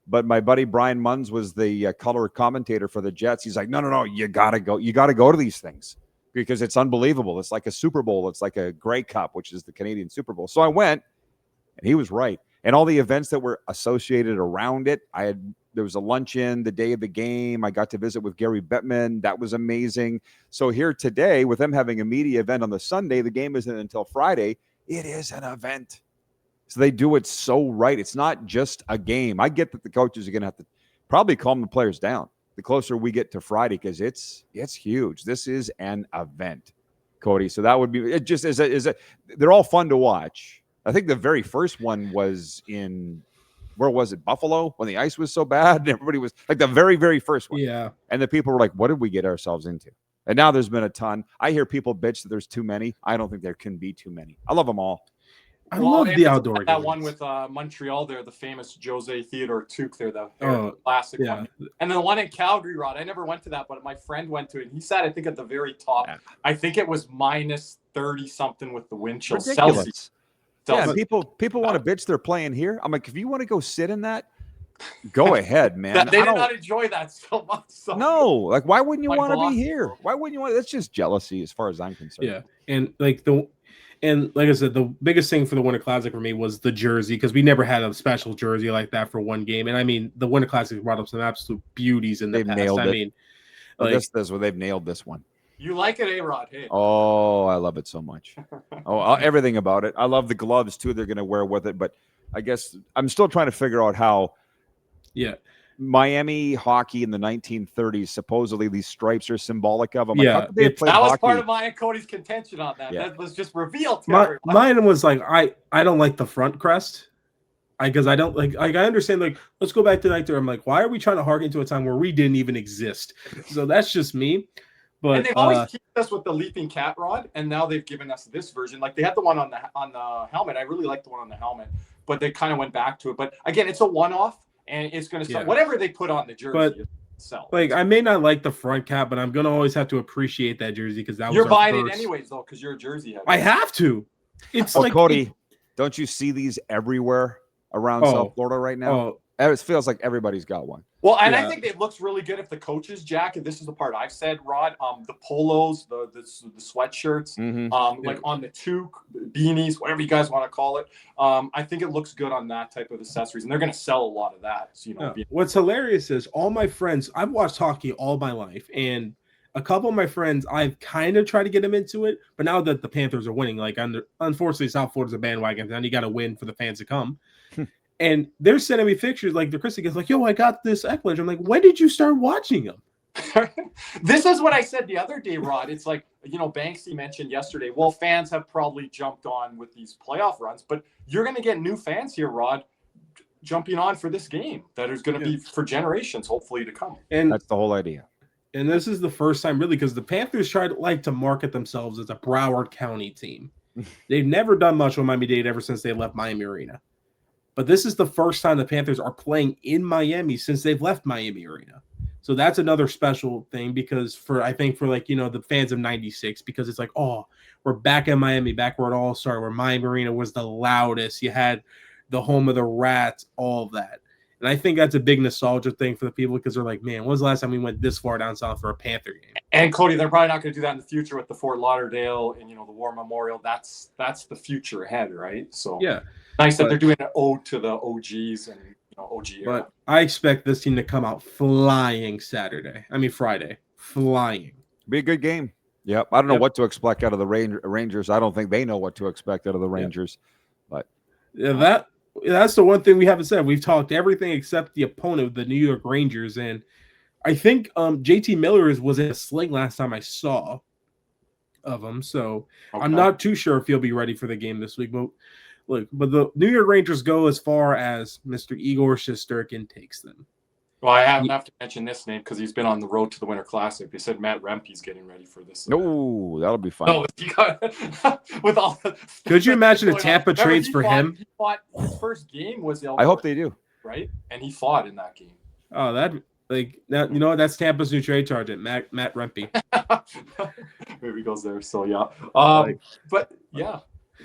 But my buddy Brian Munns was the color commentator for the Jets. He's like, no, you got to go. You got to go to these things because it's unbelievable. It's like a Super Bowl. It's like a Grey Cup, which is the Canadian Super Bowl. So I went, and he was right. And all the events that were associated around it, there was a luncheon the day of the game. I got to visit with Gary Bettman. That was amazing. So here today, with them having a media event on the Sunday, the game isn't until Friday. It is an event. So they do it so right. It's not just a game. I get that the coaches are going to have to probably calm the players down the closer we get to Friday because it's huge. This is an event, Cody. So that would be – it just is they're all fun to watch. I think the very first one was in – where was it? Buffalo, when the ice was so bad and everybody was the very, very first one. Yeah. And the people were like, what did we get ourselves into? And now there's been a ton. I hear people bitch that there's too many. I don't think there can be too many. I love them all. I love the outdoor games. That one with Montreal there, the famous Jose Theodore Tuch there, the classic one. And then the one in Calgary, Rod, I never went to that, but my friend went to it. And he sat, I think, at the very top. Yeah. I think it was minus 30-something with the wind chill. Celsius. Yeah, people want to bitch they're playing here. I'm like, if you want to go sit in that, go ahead, man. They did not enjoy that so much. So. No, why wouldn't you want to be here? Why wouldn't you want? That's just jealousy, as far as I'm concerned. Yeah, and And like I said, the biggest thing for the Winter Classic for me was the jersey, because we never had a special jersey like that for one game. And I mean, the Winter Classic brought up some absolute beauties in the past. Nailed it. I mean, like, they've nailed this one. You like it, A-Rod? Hey. Oh, I love it so much. Everything about it. I love the gloves too. They're going to wear with it, but I guess I'm still trying to figure out how. Yeah. Miami hockey in the 1930s, supposedly these stripes are symbolic of them. Yeah, like, that was part of mine and Cody's contention on that. Yeah. That was just revealed to everyone. Mine was like, I don't like the front crest. Because I don't like I understand, like, let's go back to night there. I'm like, why are we trying to harken to a time where we didn't even exist? So that's just me. But and they've always teased us with the leaping cat rod, and now they've given us this version. Like, they had the one on the helmet. I really like the one on the helmet, but they kind of went back to it. But again, it's a one-off. And it's going to sell whatever they put on the jersey. Sell. Like, I may not like the front cap, but I'm going to always have to appreciate that jersey, because that you're was buying it anyways, though, because you're a jersey head. I have to. It's like, Cody, don't you see these everywhere around South Florida right now? It feels like everybody's got one. Well, and I think it looks really good if the coaches jacket. This is the part I've said, Rod. The polos, the sweatshirts, like on the toque, beanies, whatever you guys want to call it. I think it looks good on that type of accessories, and they're going to sell a lot of that. So, what's hilarious is all my friends. I've watched hockey all my life, and a couple of my friends, I've kind of tried to get them into it, but now that the Panthers are winning, like, unfortunately, South Florida's a bandwagon, and you got to win for the fans to come. And they're sending me pictures, like, the Christy gets like, yo, I got this Eckledge. I'm like, when did you start watching them? This is what I said the other day, Rod. It's like, Banksy mentioned yesterday, well, fans have probably jumped on with these playoff runs, but you're going to get new fans here, Rod, jumping on for this game that is going to be for generations, hopefully, to come. And that's the whole idea. And this is the first time, really, because the Panthers like to market themselves as a Broward County team. They've never done much with Miami-Dade ever since they left Miami Arena. But this is the first time the Panthers are playing in Miami since they've left Miami Arena. So that's another special thing, because the fans of 96, because it's like, oh, we're back in Miami, back where it all started, where Miami Arena was the loudest. You had the home of the Rats, all of that. And I think that's a big nostalgia thing for the people, because they're like, man, when was the last time we went this far down south for a Panther game? And Cody, they're probably not going to do that in the future with the Fort Lauderdale and, the War Memorial. That's the future ahead, right? So yeah. Nice that they're doing an ode to the OGs and OG era. But I expect this team to come out flying Friday. Flying. Be a good game. Yep. I don't know what to expect out of the Rangers. I don't think they know what to expect out of the Rangers. But that's the one thing we haven't said. We've talked everything except the opponent, the New York Rangers, and I think JT Miller was in a sling last time I saw of him. So I'm not too sure if he'll be ready for the game this week. But the New York Rangers go as far as Mr. Igor Shesterkin takes them. Well, I have to mention this name because he's been on the road to the Winter Classic. They said Matt Rempe's getting ready for this. No, that'll be fun. No, with all the could you imagine if Tampa trades for him? He fought his first game was I hope they do. Right, and he fought in that game. Oh, that's Tampa's new trade target, Matt Rempe. Maybe he goes there. So yeah, but yeah.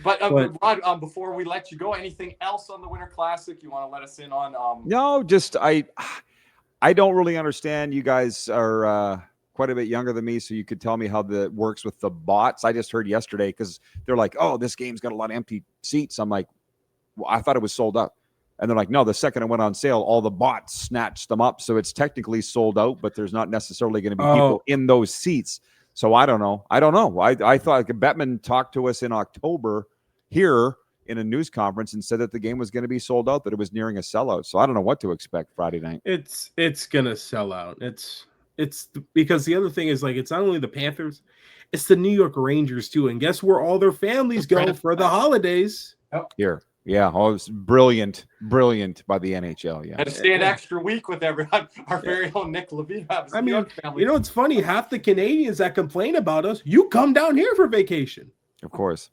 But Rod, before we let you go, anything else on the Winter Classic you want to let us in on? No, just I don't really understand. You guys are quite a bit younger than me, so you could tell me how that works with the bots. I just heard yesterday because they're like, oh, this game's got a lot of empty seats. I'm like, well, I thought it was sold out. And they're like, no, the second it went on sale, all the bots snatched them up. So it's technically sold out, but there's not necessarily going to be people in those seats. So I don't know. I thought Bettman talked to us in October here in a news conference and said that the game was going to be sold out, that it was nearing a sellout. So I don't know what to expect Friday night. It's going to sell out. It's because the other thing is, like, it's not only the Panthers, it's the New York Rangers too. And guess where all their families go for the holidays? Here. Yeah. Oh, it's brilliant by the NHL. Yeah. Had to stay an extra week with everyone. Our very own Nick Levine. I mean, it's funny. Half the Canadians that complain about us, you come down here for vacation. Of course.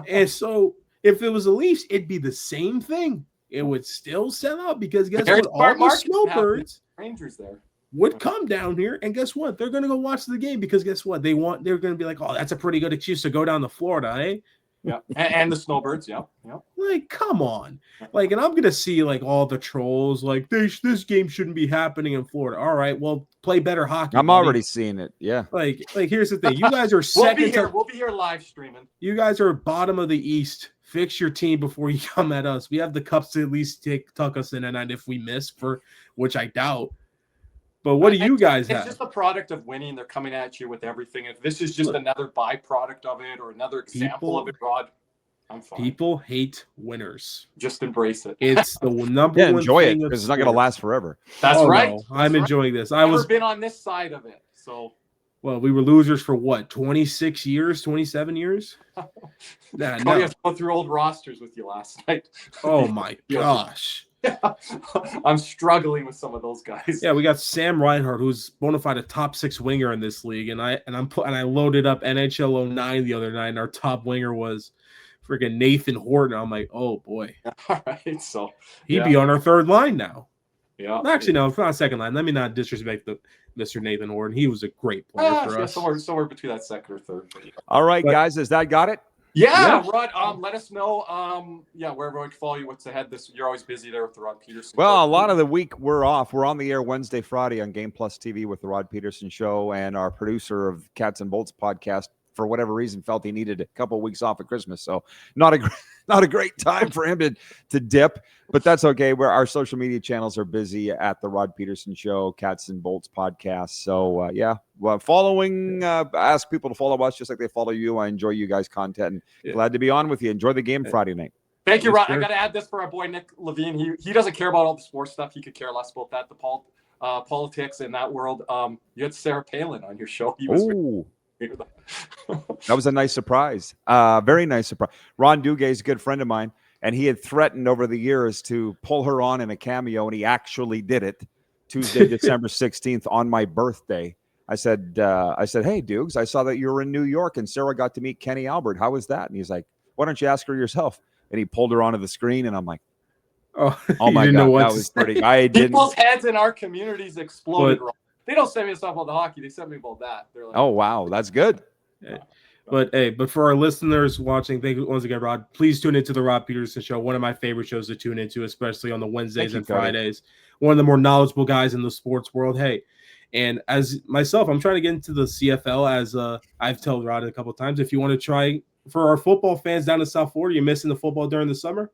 And so if it was the Leafs, it'd be the same thing. It would still sell out because guess what? All the snowbirds Rangers there would come down here, and guess what? They're going to go watch the game because guess what? They're going to be like, oh, that's a pretty good excuse to go down to Florida, eh? Yeah, and the Snowbirds. Yeah. Like, come on. Like, and I'm gonna see like all the trolls like this game shouldn't be happening in Florida. All right, well, play better hockey. I'm buddy. already seeing it. Yeah. Like here's the thing. You guys are second. We'll be here live streaming. You guys are bottom of the East. Fix your team before you come at us. We have the cups to at least tuck us in, and if we miss, for which I doubt. But what do you guys have? It's just a product of winning. They're coming at you with everything. If this is just another byproduct of it or another example of it, Rod, I'm fine. People hate winners. Just embrace it. It's the number one enjoy thing it because it's not going to last forever. That's right. No, I'm enjoying this. I've never been on this side of it, so. Well, we were losers for what, 26 years, 27 years? Cody, I have to go through old rosters with you last night. Oh my gosh. I'm struggling with some of those guys. Yeah, we got Sam Reinhart, who's bona fide a top 6 winger in this league, and I loaded up NHL 09 the other night, and our top winger was freaking Nathan Horton. I'm like, oh boy. All right, so he'd be on our third line now. Yeah. Actually, no, it's not second line. Let me not disrespect Mr. Nathan Horton. He was a great player for us. Somewhere between that second or third. All right, guys, has that got it? Yeah, Rod. Let us know. Wherever we can follow you, what's ahead. You're always busy there with the Rod Pedersen. Well, a lot of the week we're off. We're on the air Wednesday, Friday on Game Plus TV with the Rod Pedersen Show, and our producer of Cats and Bolts podcast, for whatever reason, felt he needed a couple of weeks off at Christmas. So not a great time for him to dip, but that's okay. Our social media channels are busy at the Rod Pedersen Show, Cats and Bolts Podcast. So following, ask people to follow us just like they follow you. I enjoy you guys' content and glad to be on with you. Enjoy the game Friday night. Thank you, Rod. I got to add this for our boy Nick Levine. He doesn't care about all the sports stuff. He could care less about that. The politics in that world. You had Sarah Palin on your show. He was. That was a nice surprise. Very nice surprise. Ron Duguay is a good friend of mine, and he had threatened over the years to pull her on in a cameo, and he actually did it Tuesday, December 16th on my birthday. I said, hey, Dukes, I saw that you were in New York, and Sarah got to meet Kenny Albert. How was that? And he's like, why don't you ask her yourself? And he pulled her onto the screen, and I'm like, oh my God, that was pretty. People's heads in our communities exploded. They don't send me stuff about the hockey. They send me about that. They're like, oh, wow. That's good. But for our listeners watching, thank you once again, Rod. Please tune into the Rod Pedersen Show. One of my favorite shows to tune into, especially on the Wednesdays and Fridays. One of the more knowledgeable guys in the sports world. Hey, and as myself, I'm trying to get into the CFL, as I've told Rod a couple of times. If you want to try, for our football fans down in South Florida, you're missing the football during the summer.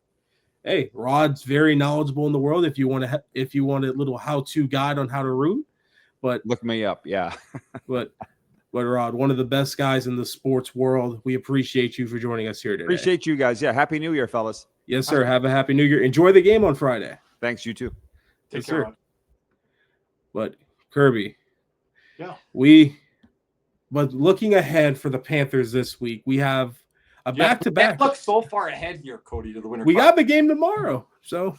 Hey, Rod's very knowledgeable in the world. If you want a little how-to guide on how to root. But look me up, yeah. but Rod, one of the best guys in the sports world. We appreciate you for joining us here today. Appreciate you guys. Yeah, Happy New Year, fellas. Yes, sir. Have a happy New Year. Enjoy the game on Friday. Thanks, you too. Take care, Rod. But Kirby, but looking ahead for the Panthers this week, we have a back-to-back. Look so far ahead here, Cody, to the Winter We Classic. got the game tomorrow, so.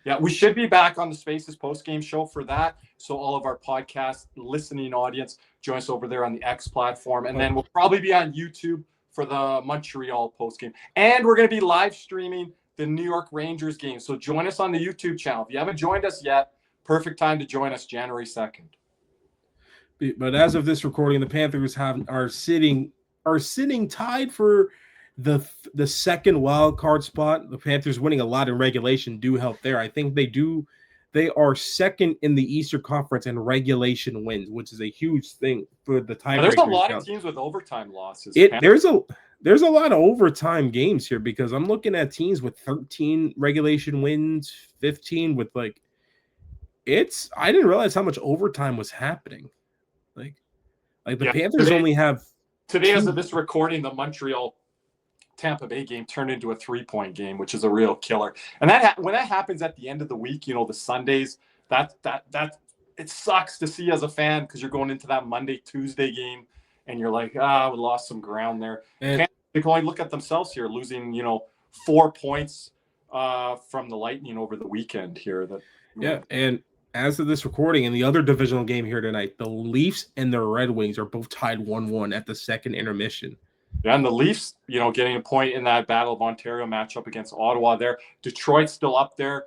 Yeah, we should be back on the Spaces post-game show for that. So all of our podcast listening audience, join us over there on the X platform. And then we'll probably be on YouTube for the Montreal post-game. And we're going to be live streaming the New York Rangers game. So join us on the YouTube channel. If you haven't joined us yet, perfect time to join us January 2nd. But as of this recording, the Panthers are sitting tied for the second wild card spot. The Panthers winning a lot in regulation do help there. I think they do. They are second in the Eastern Conference in regulation wins, which is a huge thing for the time. There's a lot of teams with overtime losses. There's a lot of overtime games here, because I'm looking at teams with 13 regulation wins, 15 with I didn't realize how much overtime was happening. Like the Panthers only have today, as of this recording, the Montreal Tampa Bay game turned into a 3-point game, which is a real killer. And when that happens at the end of the week, the Sundays, that it sucks to see as a fan, because you're going into that Monday, Tuesday game and you're like, we lost some ground there. And they can only look at themselves here, losing, 4 points from the Lightning over the weekend here. And as of this recording, in the other divisional game here tonight, the Leafs and the Red Wings are both tied 1-1 at the second intermission. Yeah, and the Leafs, getting a point in that Battle of Ontario matchup against Ottawa there. Detroit's still up there.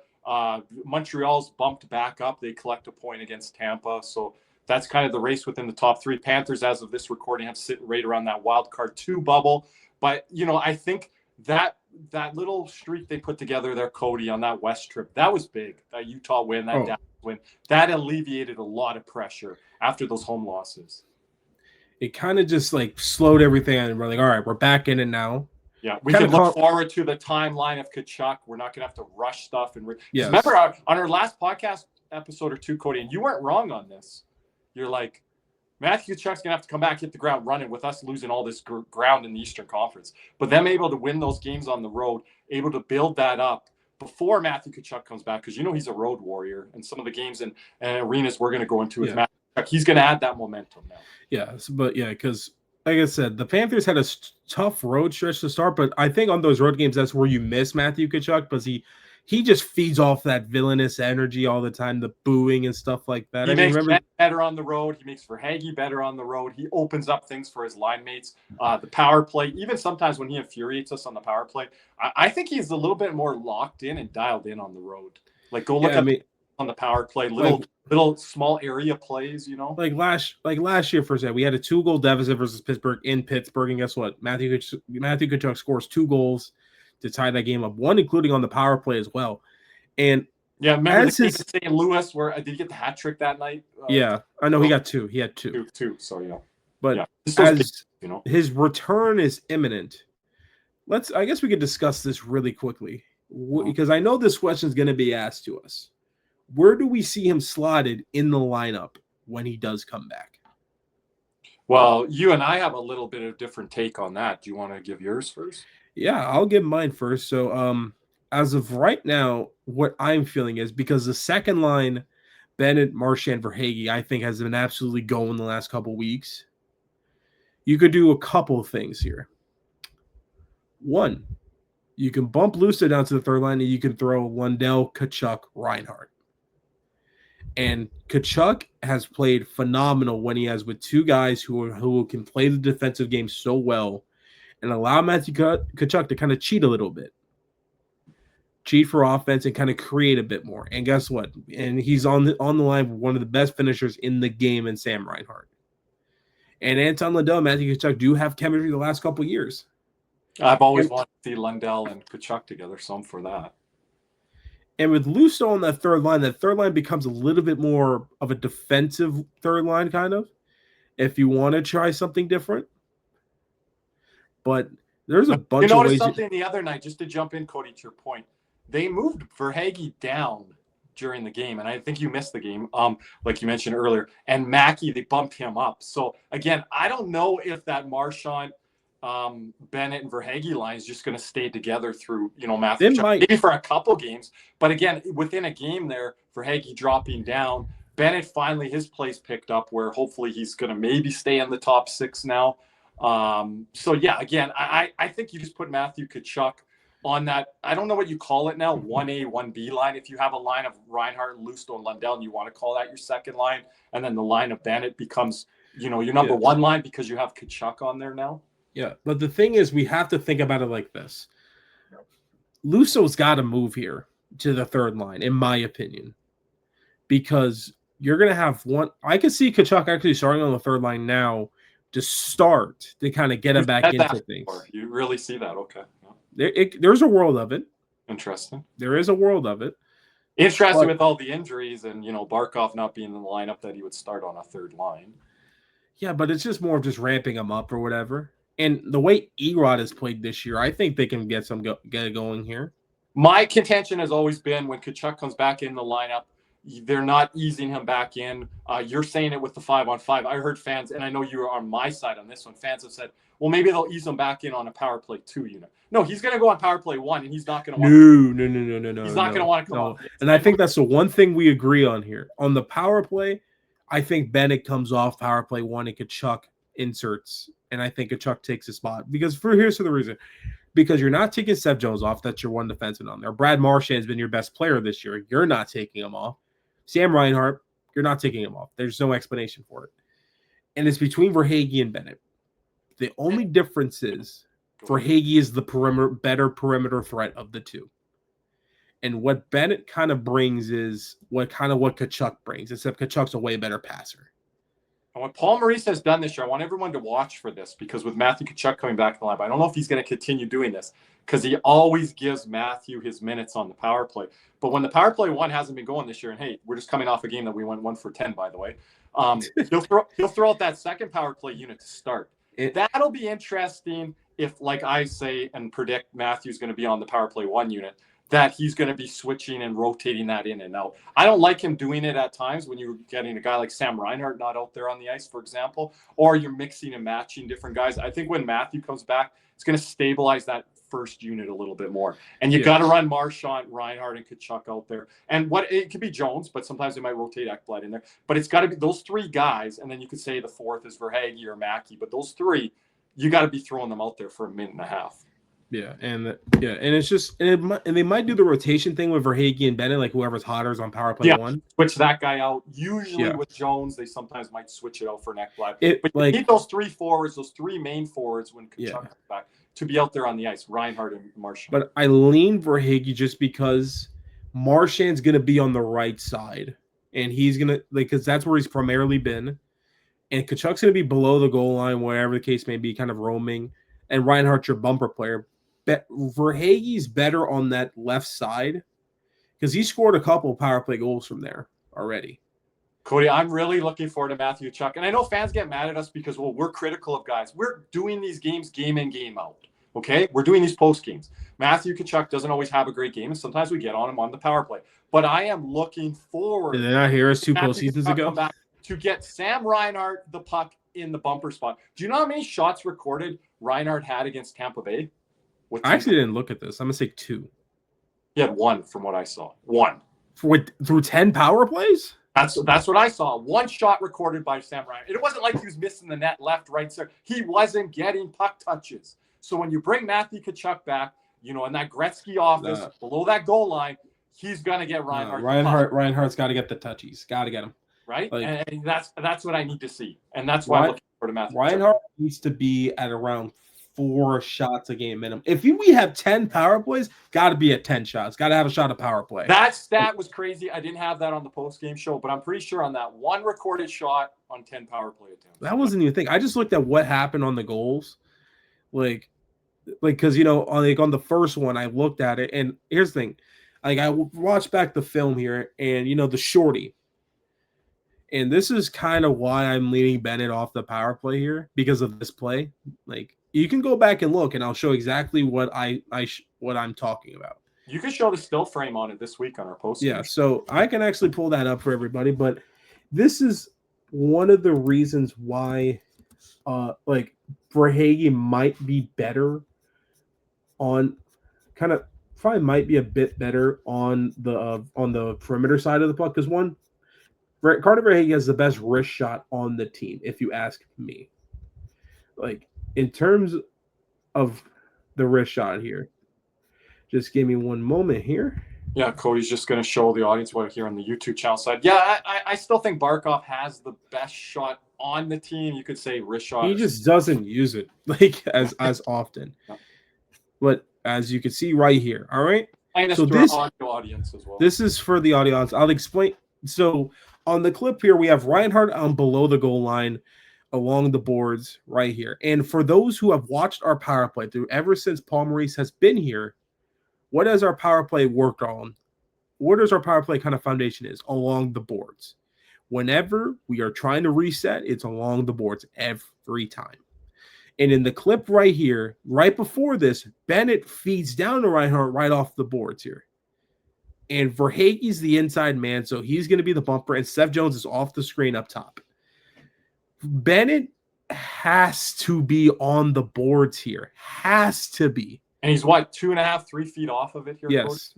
Montreal's bumped back up. They collect a point against Tampa. So that's kind of the race within the top three. Panthers, as of this recording, have sitting right around that wild card 2 bubble. But, I think that little streak they put together there, Cody, on that West trip, that was big. That Utah win, that Dallas win, that alleviated a lot of pressure after those home losses. It kind of just like slowed everything down, and we're like, all right, we're back in it now. Yeah, we can look forward to the timeline of Tkachuk. We're not going to have to rush stuff. And remember on our last podcast episode or two, Cody, and you weren't wrong on this. You're like, Matthew Tkachuk's going to have to come back, hit the ground running with us losing all this ground in the Eastern Conference. But them able to win those games on the road, able to build that up before Matthew Tkachuk comes back, because he's a road warrior. And some of the games and arenas we're going to go into with Matthew Tkachuk, he's going to add that momentum now. Yes, but because like I said, the Panthers had a tough road stretch to start, but I think on those road games, that's where you miss Matthew Tkachuk, because he just feeds off that villainous energy all the time, the booing and stuff like that. He makes better on the road. He makes Verhaeghe better on the road. He opens up things for his line mates. The power play, even sometimes when he infuriates us on the power play, I think he's a little bit more locked in and dialed in on the road. Like, go look on the power play, little small area plays, Like last year, for example, we had a 2-goal deficit versus Pittsburgh in Pittsburgh, and guess what? Matthew Tkachuk scores 2 goals to tie that game up, one including on the power play as well. And remember the game in St. Louis where did he get the hat trick that night? I know he got 2. He had 2. So but as his return is imminent, I guess we could discuss this really quickly, because I know this question is going to be asked to us. Where do we see him slotted in the lineup when he does come back? Well, you and I have a little bit of different take on that. Do you want to give yours first? Yeah, I'll give mine first. So, as of right now, what I'm feeling is, because the second line, Bennett, Marchand, Verhaeghe, I think has been absolutely going the last couple weeks. You could do a couple of things here. One, you can bump Lusto down to the third line, and you can throw Lundell, Tkachuk, Reinhart. And Tkachuk has played phenomenal when he has with 2 guys who can play the defensive game so well and allow Matthew Tkachuk to kind of cheat a little bit. Cheat for offense and kind of create a bit more. And guess what? And he's on the line with one of the best finishers in the game in Sam Reinhart. And Anton Lundell and Matthew Tkachuk do have chemistry the last couple of years. I've always wanted to see Lundell and Tkachuk together, so I'm for that. And with Lusto on that third line becomes a little bit more of a defensive third line, kind of, if you want to try something different. But there's a bunch of ways. You noticed something the other night, just to jump in, Cody, to your point. They moved Verhaeghe down during the game, and I think you missed the game, like you mentioned earlier. And Mackey, they bumped him up. So, again, I don't know if that Marchand, Bennett and Verhaeghe line is just going to stay together through, Matthew Tkachuk, maybe for a couple games. But again, within a game there, Verhaeghe dropping down, Bennett finally his place picked up, where hopefully he's going to maybe stay in the top 6 now. So yeah, again, I think you just put Matthew Tkachuk on that. I don't know what you call it now, 1A, 1B line. If you have a line of Reinhart, Lusto, and Lundell, and you want to call that your second line, and then the line of Bennett becomes, your number 1 line because you have Tkachuk on there now. Yeah, but the thing is, we have to think about it like this. Luso's got to move here to the third line, in my opinion, because you're going to have one. I can see Tkachuk actually starting on the third line now to start to kind of get him back into things. You really see that? Okay. There's a world of it. Interesting. There is a world of it. Interesting with all the injuries and, Barkov not being in the lineup, that he would start on a third line. Yeah, but it's just more of just ramping him up or whatever. And the way Erod has played this year, I think they can get it going here. My contention has always been when Tkachuk comes back in the lineup, they're not easing him back in. You're saying it with the 5-on-5. I heard fans, and I know you are on my side on this one, fans have said, well, maybe they'll ease him back in on a power play 2 unit. No, he's going to go on power play 1, and he's not going to want No. He's not going to want to come off. And I think that's the one thing we agree on here. On the power play, I think Bennett comes off power play 1 and Tkachuk inserts, and I think Tkachuk takes a spot. Here's the reason. Because you're not taking Seth Jones off. That's your one defenseman on there. Brad Marchand has been your best player this year. You're not taking him off. Sam Reinhart, you're not taking him off. There's no explanation for it. And it's between Verhaeghe and Bennett. The only difference is Verhaeghe is the better perimeter threat of the two. And what Bennett kind of brings is what Tkachuk brings, except Tkachuk's a way better passer. And what Paul Maurice has done this year, I want everyone to watch for this, because with Matthew Tkachuk coming back in the lineup, I don't know if he's going to continue doing this, because he always gives Matthew his minutes on the power play. But when the power play 1 hasn't been going this year, and hey, we're just coming off a game that we went 1 for 10, by the way, he'll throw out that second power play unit to start. That'll be interesting if, like I say and predict, Matthew's going to be on the power play 1 unit, that he's going to be switching and rotating that in and out. I don't like him doing it at times when you're getting a guy like Sam Reinhart not out there on the ice, for example, or you're mixing and matching different guys. I think when Matthew comes back, it's going to stabilize that first unit a little bit more. And you got to run Marchand, Reinhart, and Tkachuk out there. And it could be Jones, but sometimes they might rotate Ekblad in there. But it's got to be those 3 guys, and then you could say the 4th is Verhaeghe or Mackey. But those 3, you got to be throwing them out there for a minute and a half. Yeah, and it's just and they might do the rotation thing with Verhaeghe and Bennett, like whoever's hotter is on power play 1. Switch that guy out. Usually with Jones, they sometimes might switch it out for an Ekblad. But you need those 3 forwards, those 3 main forwards when Tkachuk comes back to be out there on the ice. Reinhart and Marchand. But I lean Verhaeghe just because Marchand's going to be on the right side, and he's going to because that's where he's primarily been, and Tkachuk's going to be below the goal line, whatever the case may be, kind of roaming, and Reinhart's your bumper player. Verhaeghe's better on that left side because he scored a couple power play goals from there already. Cody, I'm really looking forward to Matthew Tkachuk. And I know fans get mad at us because, well, we're critical of guys. We're doing these games game in, game out. Okay? We're doing these post games. Matthew Tkachuk doesn't always have a great game, and sometimes we get on him on the power play. But I am looking forward. Did they not hear us 2 postseasons ago? To get Sam Reinhart the puck in the bumper spot. Do you know how many shots recorded Reinhart had against Tampa Bay? I actually didn't look at this. I'm going to say 2. He had 1 from what I saw. 1. Through 10 power plays? That's what I saw. 1 shot recorded by Sam Reinhart. It wasn't like he was missing the net left, right, center. He wasn't getting puck touches. So when you bring Matthew Tkachuk back, in that Gretzky office, below that goal line, he's going to get Reinhart. Reinhart's got to get the touchies. Got to get him. Right? And that's what I need to see. And that's why I'm looking forward to Matthew Reinhart Tkachuk. Needs to be at around 4 shots a game minimum. If we have 10 power plays, got to be at 10 shots. Got to have a shot of power play. That stat was crazy. I didn't have that on the post-game show, but I'm pretty sure on that 1 recorded shot on 10 power play attempts. That wasn't even a thing. I just looked at what happened on the goals. Because, on the first one, I looked at it, and here's the thing. I watched back the film here, and, the shorty. And this is kind of why I'm leaning Bennett off the power play here, because of this play. You can go back and look, and I'll show exactly what what I'm talking about. You can show the still frame on it this week on our post. Yeah, so I can actually pull that up for everybody. But this is one of the reasons why, Verhaeghe might be better on probably might be a bit better on the perimeter side of the puck. Because Carter Verhaeghe has the best wrist shot on the team, if you ask me. In terms of the wrist shot here, just give me one moment here. Yeah, Cody's just going to show the audience what here on the YouTube channel side. Yeah, I still think Barkov has the best shot on the team. You could say wrist shot. He just doesn't use it as often. No. But as you can see right here, all right? And so this audio audience as well. This is for the audience. I'll explain. So on the clip here, we have Reinhart on below the goal line, along the boards right here. And for those who have watched our power play through ever since Paul Maurice has been here, what has our power play worked on? What is our power play kind of foundation is? Along the boards. Whenever we are trying to reset, it's along the boards every time. And in the clip right here, right before this, Bennett feeds down to Reinhart right off the boards here. And Verhaeghe's the inside man, so he's going to be the bumper, and Seth Jones is off the screen up top. Bennett has to be on the boards here. Has to be. And he's what, 2.5, 3 feet off of it here? Yes.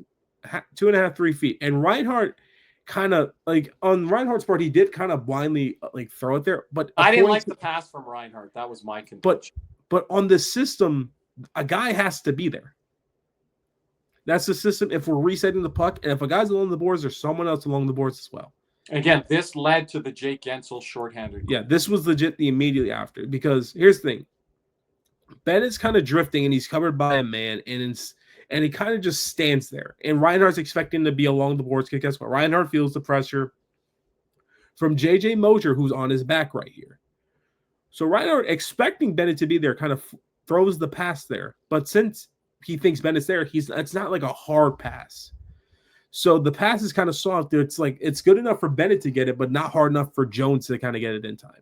2.5, 3 feet. And Reinhart kind of on Reinhardt's part, he did kind of blindly throw it there. But I didn't like the pass from Reinhart. That was my contention. But on the system, a guy has to be there. That's the system if we're resetting the puck. And if a guy's along the boards, there's someone else along the boards as well. Again, this led to the Jake Gensel shorthanded. Yeah, this was legit the immediately after. Because here's the thing. Bennett's kind of drifting, and he's covered by a man, and he kind of just stands there. And Reinhardt's expecting to be along the boards. Guess what? Reinhardt feels the pressure, from JJ Mosier, who's on his back right here. So Reinhart, expecting Bennett to be there, kind of throws the pass there. But since he thinks Bennett's there, it's not like a hard pass. So the pass is kind of soft. It's like it's good enough for Bennett to get it, but not hard enough for Jones to kind of get it in time.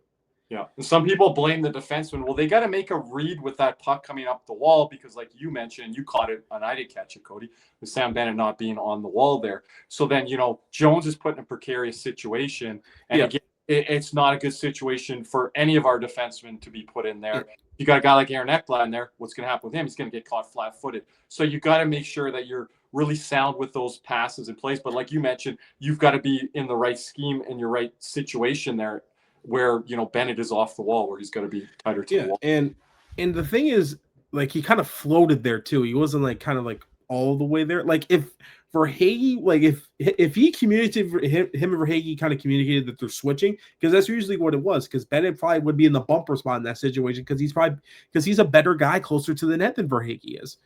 Yeah. And some people blame the defenseman. Well, they got to make a read with that puck coming up the wall because, like you mentioned, you caught it, and I did catch it, Cody, with Sam Bennett not being on the wall there. So then, Jones is put in a precarious situation. And again, it's not a good situation for any of our defensemen to be put in there. You got a guy like Aaron Ekblad in there. What's going to happen with him? He's going to get caught flat-footed. So you got to make sure that you're really sound with those passes in place. But like you mentioned, you've got to be in the right scheme and your right situation there where, Bennett is off the wall, where he's got to be tighter to the wall. And the thing is, like, he kind of floated there too. He wasn't like kind of like all the way there. Like if Verhaeghe, like if he communicated, him and Verhaeghe kind of communicated that they're switching, because that's usually what it was, because Bennett probably would be in the bumper spot in that situation because he's a better guy closer to the net than Verhaeghe is,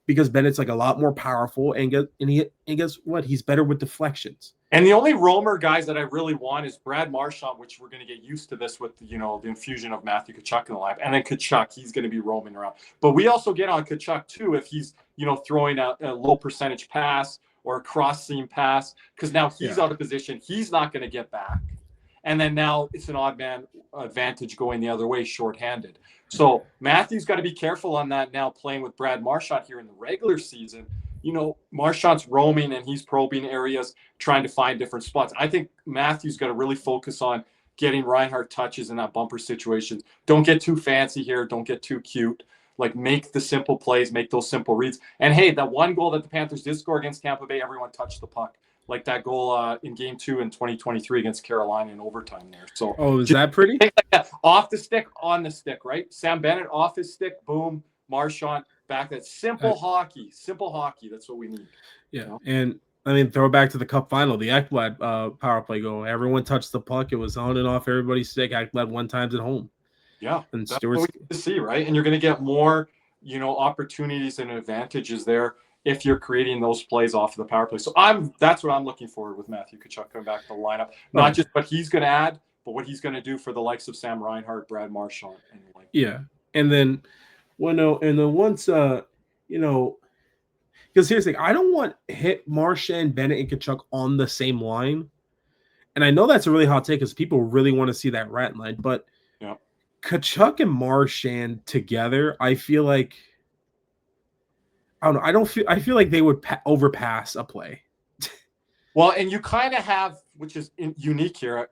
because Bennett's like a lot more powerful and guess what? He's better with deflections. And the only roamer guys that I really want is Brad Marchand, which we're going to get used to this with, the infusion of Matthew Tkachuk in the lineup. And then Tkachuk, he's going to be roaming around. But we also get on Tkachuk, too, if he's, throwing a low percentage pass or a cross-seam pass, because now he's out of position. He's not going to get back. And then now it's an odd man advantage going the other way, shorthanded. So Matthew's got to be careful on that now, playing with Brad Marchand here in the regular season. Marchand's roaming and he's probing areas, trying to find different spots. I think Matthew's got to really focus on getting Reinhart touches in that bumper situation. Don't get too fancy here. Don't get too cute. Like, make the simple plays, make those simple reads. And hey, that one goal that the Panthers did score against Tampa Bay, everyone touched the puck. Like that goal in Game 2 in 2023 against Carolina in overtime there. So, is that pretty? Like that. Off the stick, on the stick, right? Sam Bennett off his stick, boom. Marchand back. That simple hockey. That's what we need. Yeah, and I mean, throw back to the Cup final, the Ekblad power play goal. Everyone touched the puck. It was on and off everybody's stick. Ekblad one times at home. Yeah, and that's what we need to see, right? And you're going to get more, opportunities and advantages there if you're creating those plays off of the power play. So that's what I'm looking for with Matthew Tkachuk coming back to the lineup. Not just what he's going to add, but what he's going to do for the likes of Sam Reinhart, Brad Marchand, and the like. Yeah, and then once because here's the thing, I don't want Marchand, Bennett, and Tkachuk on the same line. And I know that's a really hot take because people really want to see that rat line, but Tkachuk and Marchand together, I feel like I feel like they would overpass a play. Well, and you kind of have, which is unique here,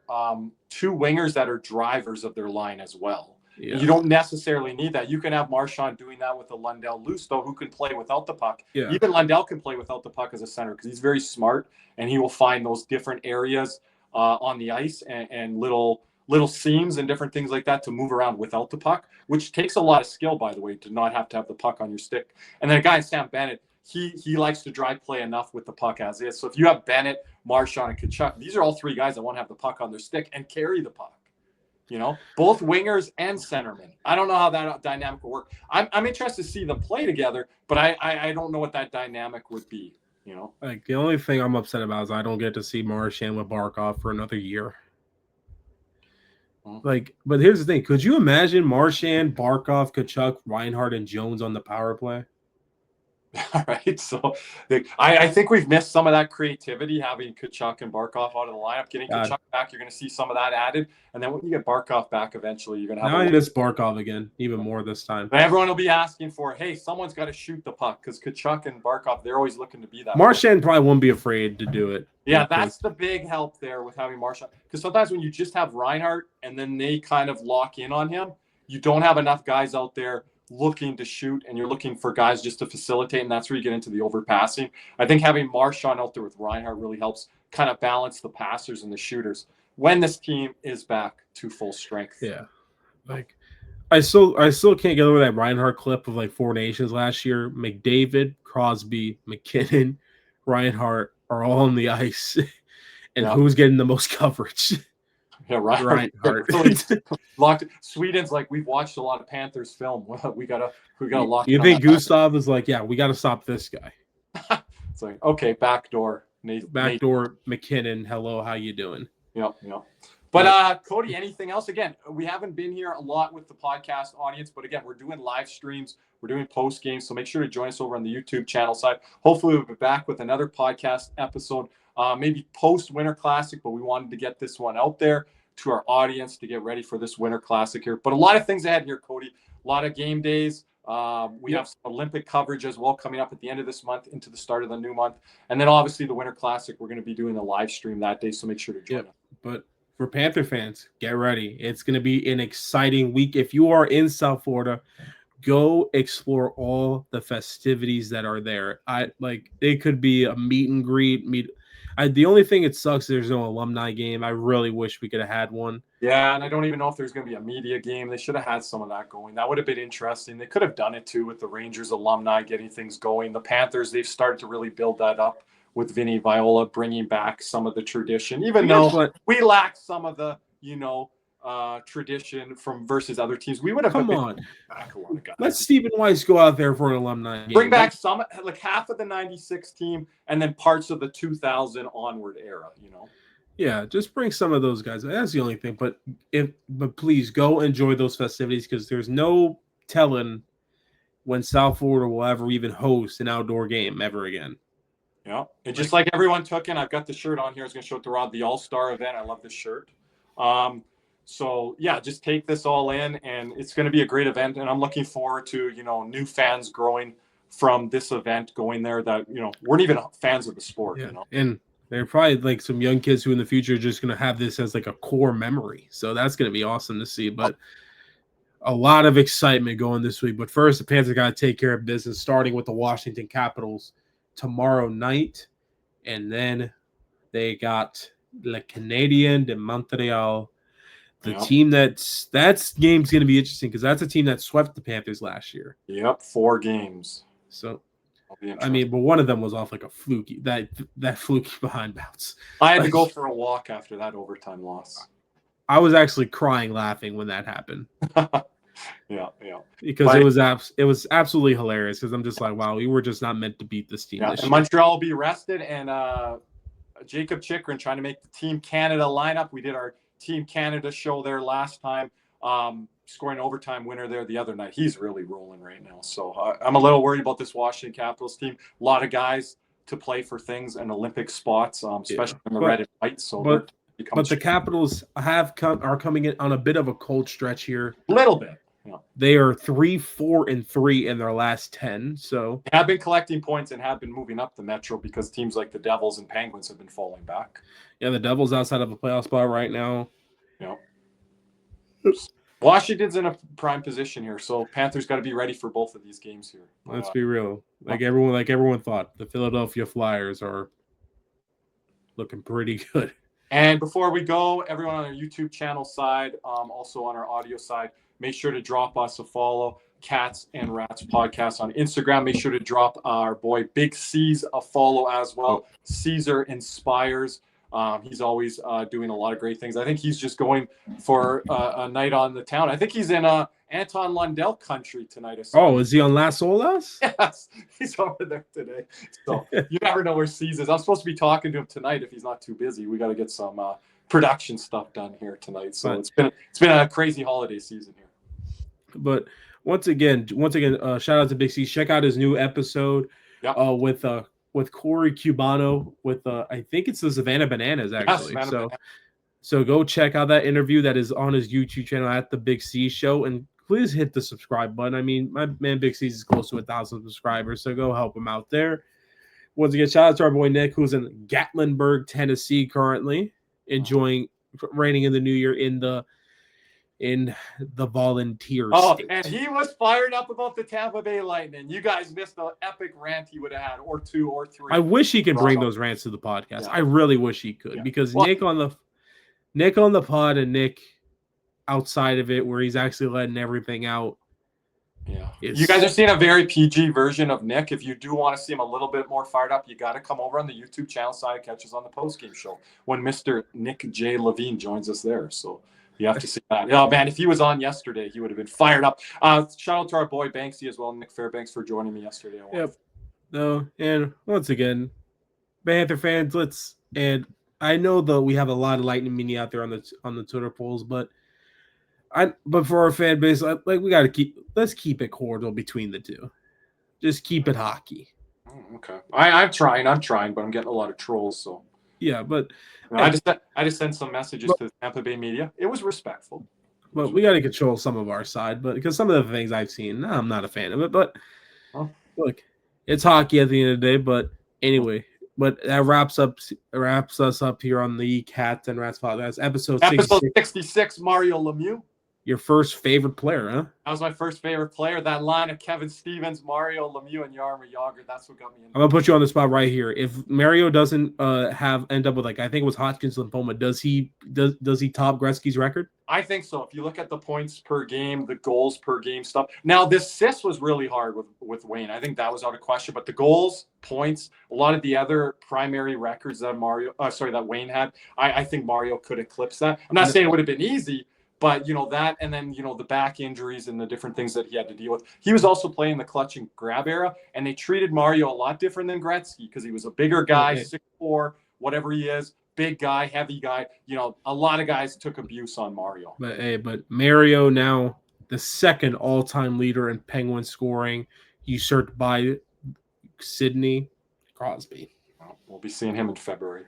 two wingers that are drivers of their line as well. Yeah. You don't necessarily need that. You can have Marchand doing that with a Lundell Lusto, who can play without the puck. Yeah. Even Lundell can play without the puck as a center because he's very smart, and he will find those different areas on the ice and little seams and different things like that to move around without the puck, which takes a lot of skill, by the way, to not have to have the puck on your stick. And then a guy in Sam Bennett, he likes to drive play enough with the puck as is. So if you have Bennett, Marchand, and Tkachuk, these are all three guys that want to have the puck on their stick and carry the puck. Both wingers and centermen. I don't know how that dynamic will work. I'm interested to see them play together, but I don't know what that dynamic would be. Like, the only thing I'm upset about is I don't get to see Marchand with Barkov for another year. Like, but here's the thing. Could you imagine Marchand, Barkov, Tkachuk, Reinhart, and Jones on the power play? All right. So I think we've missed some of that creativity, having Tkachuk and Barkov out of the lineup. Getting Tkachuk back, you're going to see some of that added. And then when you get Barkov back eventually, you're going to have I miss Barkov again, even more this time. But everyone will be asking for, hey, someone's got to shoot the puck, because Tkachuk and Barkov, they're always looking to be that. Marchand probably won't be afraid to do it. Yeah, that's the big help there with having Marchand. Because sometimes when you just have Reinhart and then they kind of lock in on him, you don't have enough guys out there looking to shoot, and you're looking for guys just to facilitate, and that's where you get into the overpassing. I think having Marchand out there with Reinhart really helps kind of balance the passers and the shooters when this team is back to full strength. Yeah. Like, I still can't get over that Reinhart clip of like Four Nations last year. McDavid, Crosby, McKinnon, Reinhart are all on the ice, and who's getting the most coverage? Yeah, Reinhart. Locked. Sweden's like, we've watched a lot of Panthers film. We gotta lock. You think Gustav is like, yeah, we gotta stop this guy? It's like, okay, backdoor. Backdoor McKinnon. Hello, how you doing? Yep. But Cody, anything else? Again, we haven't been here a lot with the podcast audience, but again, we're doing live streams, we're doing post games, so make sure to join us over on the YouTube channel side. Hopefully, we'll be back with another podcast episode, maybe post Winter Classic, but we wanted to get this one out there to our audience to get ready for this Winter Classic here. But a lot of things ahead here, Cody. A lot of game days. We have some Olympic coverage as well coming up at the end of this month into the start of the new month. And then obviously the Winter Classic, we're going to be doing a live stream that day, so make sure to join us. But for Panther fans, get ready. It's going to be an exciting week. If you are in South Florida, go explore all the festivities that are there. It could be a meet and greet. The only thing it sucks, there's no alumni game. I really wish we could have had one. Yeah, and I don't even know if there's going to be a media game. They should have had some of that going. That would have been interesting. They could have done it too with the Rangers alumni getting things going. The Panthers, they've started to really build that up with Vinny Viola bringing back some of the tradition, even though we lack some of the, tradition from versus other teams. We would have back a lot of guys. Let Stephen Weiss go out there for an alumni game. Bring back some, like half of the 96 team and then parts of the 2000 onward era, Yeah, just bring some of those guys. That's the only thing. But please go enjoy those festivities, because there's no telling when South Florida will ever even host an outdoor game ever again. Yeah, and just like everyone took in, I've got the shirt on here. I was going to show it to Rod, the All-Star event. I love this shirt. So, yeah, just take this all in, and it's going to be a great event. And I'm looking forward to, new fans growing from this event going there that, weren't even fans of the sport. Yeah. And they're probably like some young kids who in the future are just going to have this as like a core memory. So that's going to be awesome to see. But a lot of excitement going this week. But first, the Panthers got to take care of business, starting with the Washington Capitals tomorrow night, and then they got Le Canadien de Montreal, the team that game's going to be interesting, because that's a team that swept the Panthers last year. Yep, 4 games. So, I mean, but one of them was off like a fluky that fluky behind bounce. I had to go for a walk after that overtime loss. I was actually crying laughing when that happened. Yeah. Because it was absolutely hilarious, because I'm just like, wow, we were just not meant to beat this team. Yeah, this year. Montreal will be rested, and Jacob Chychrun trying to make the Team Canada lineup. We did our Team Canada show there last time, scoring overtime winner there the other night. He's really rolling right now. So I'm a little worried about this Washington Capitals team. A lot of guys to play for things and Olympic spots, especially in the red and white. So but the Capitals are coming in on a bit of a cold stretch here. A little bit. Yeah. They are 3-4-3 in their last 10. So they have been collecting points and have been moving up the Metro, because teams like the Devils and Penguins have been falling back. Yeah, the Devils outside of a playoff spot right now. Yeah. Washington's in a prime position here, so Panthers got to be ready for both of these games here. Let's be real. Like everyone thought, the Philadelphia Flyers are looking pretty good. And before we go, everyone on our YouTube channel side, also on our audio side, make sure to drop us a follow. Cats and Rats Podcast on Instagram. Make sure to drop our boy Big C's a follow as well. Caesar Inspires. He's always doing a lot of great things. I think he's just going for a night on the town. I think he's in Anton Lundell country tonight. Oh, is he on Las Olas? Yes, he's over there today. So you never know where C's is. I'm supposed to be talking to him tonight if he's not too busy. We got to get some production stuff done here tonight. So it's been a crazy holiday season here. But once again, shout out to Big C. Check out his new episode with Corey Cubano with I think it's the Savannah Bananas actually. Yes, so go check out that interview that is on his YouTube channel at the Big C Show, and please hit the subscribe button. I mean, my man Big C is close to 1,000 subscribers, so go help him out there. Once again, shout out to our boy Nick, who's in Gatlinburg, Tennessee, currently enjoying reigning in the new year in the volunteer state. And he was fired up about the Tampa Bay Lightning. You guys missed the epic rant he would have had, or 2 or 3. I wish he could bring those rants to the podcast. Yeah. I really wish he could, because Nick on the pod and Nick outside of it, where he's actually letting everything out. Yeah. You guys are seeing a very PG version of Nick. If you do want to see him a little bit more fired up, you got to come over on the YouTube channel side, catch us on the post-game show when Mr. Nick J. Levine joins us there. So you have to see that. Oh, man, if he was on yesterday, he would have been fired up. Shout out to our boy Banksy as well, Nick Fairbanks, for joining me yesterday. Yep. No, and once again, Panther fans, I know though we have a lot of Lightning media out there on the Twitter polls, but for our fan base, we got to let's keep it cordial between the two. Just keep it hockey. Oh, okay. I'm trying, but I'm getting a lot of trolls. So yeah, but I just sent some messages to the Tampa Bay media. It was respectful. But we got to control some of our side, but because some of the things I've seen, I'm not a fan of it. But look, it's hockey at the end of the day. But anyway, but that wraps us up here on the Cats and Rats Podcast, episode 66. Mario Lemieux. Your first favorite player, huh? That was my first favorite player. That line of Kevin Stevens, Mario Lemieux, and Jaromir Jagr. That's what got me in. I'm gonna put you on the spot right here. If Mario doesn't end up with I think it was Hodgkin's lymphoma, does he top Gretzky's record? I think so. If you look at the points per game, the goals per game stuff. Now, the assists was really hard with Wayne. I think that was out of question. But the goals, points, a lot of the other primary records that Wayne had, I think Mario could eclipse that. I'm not saying it would have been easy. But, that, and then, the back injuries and the different things that he had to deal with. He was also playing the clutch and grab era, and they treated Mario a lot different than Gretzky because he was a bigger guy, 6'4", whatever he is, big guy, heavy guy. A lot of guys took abuse on Mario. But Mario now the second all-time leader in Penguin scoring, usurped by Sidney Crosby. Well, we'll be seeing him in February.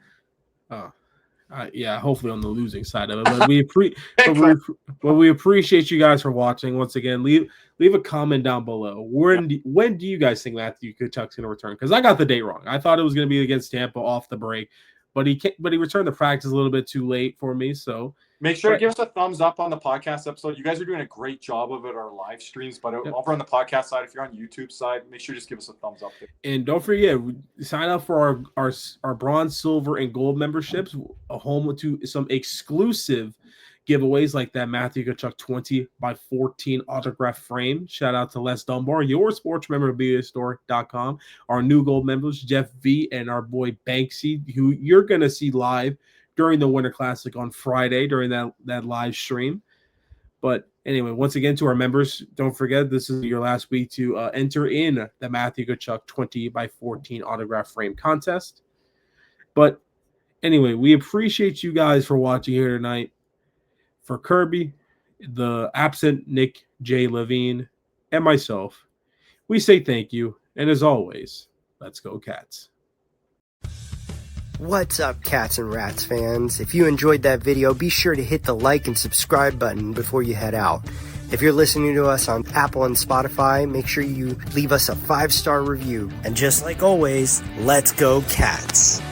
Oh. Yeah, hopefully on the losing side of it. But we appreciate you guys for watching. Once again, leave a comment down below. When do you guys think Matthew Tkachuk's going to return? Because I got the date wrong. I thought it was going to be against Tampa off the break, but he returned to practice a little bit too late for me. So make sure to give us a thumbs up on the podcast episode. You guys are doing a great job of it, our live streams. But over on the podcast side, if you're on YouTube side, make sure to just give us a thumbs up there. And don't forget, sign up for our bronze, silver, and gold memberships, a home to some exclusive giveaways like that Matthew Tkachuk 20x14 autograph frame. Shout out to Les Dunbar, your sportsmemorabiliastore.com. Our new gold members, Jeff V and our boy Banksy, who you're going to see live during the Winter Classic on Friday during that live stream. But anyway, once again, to our members, don't forget this is your last week to enter in the Matthew Tkachuk 20x14 autograph frame contest. But anyway, we appreciate you guys for watching here tonight. For Kirby, the absent Nick J. Levine, and myself, we say thank you. And as always, let's go Cats. What's up, Cats and Rats fans? If you enjoyed that video, be sure to hit the like and subscribe button before you head out. If you're listening to us on Apple and Spotify, make sure you leave us a 5-star review. And just like always, let's go Cats.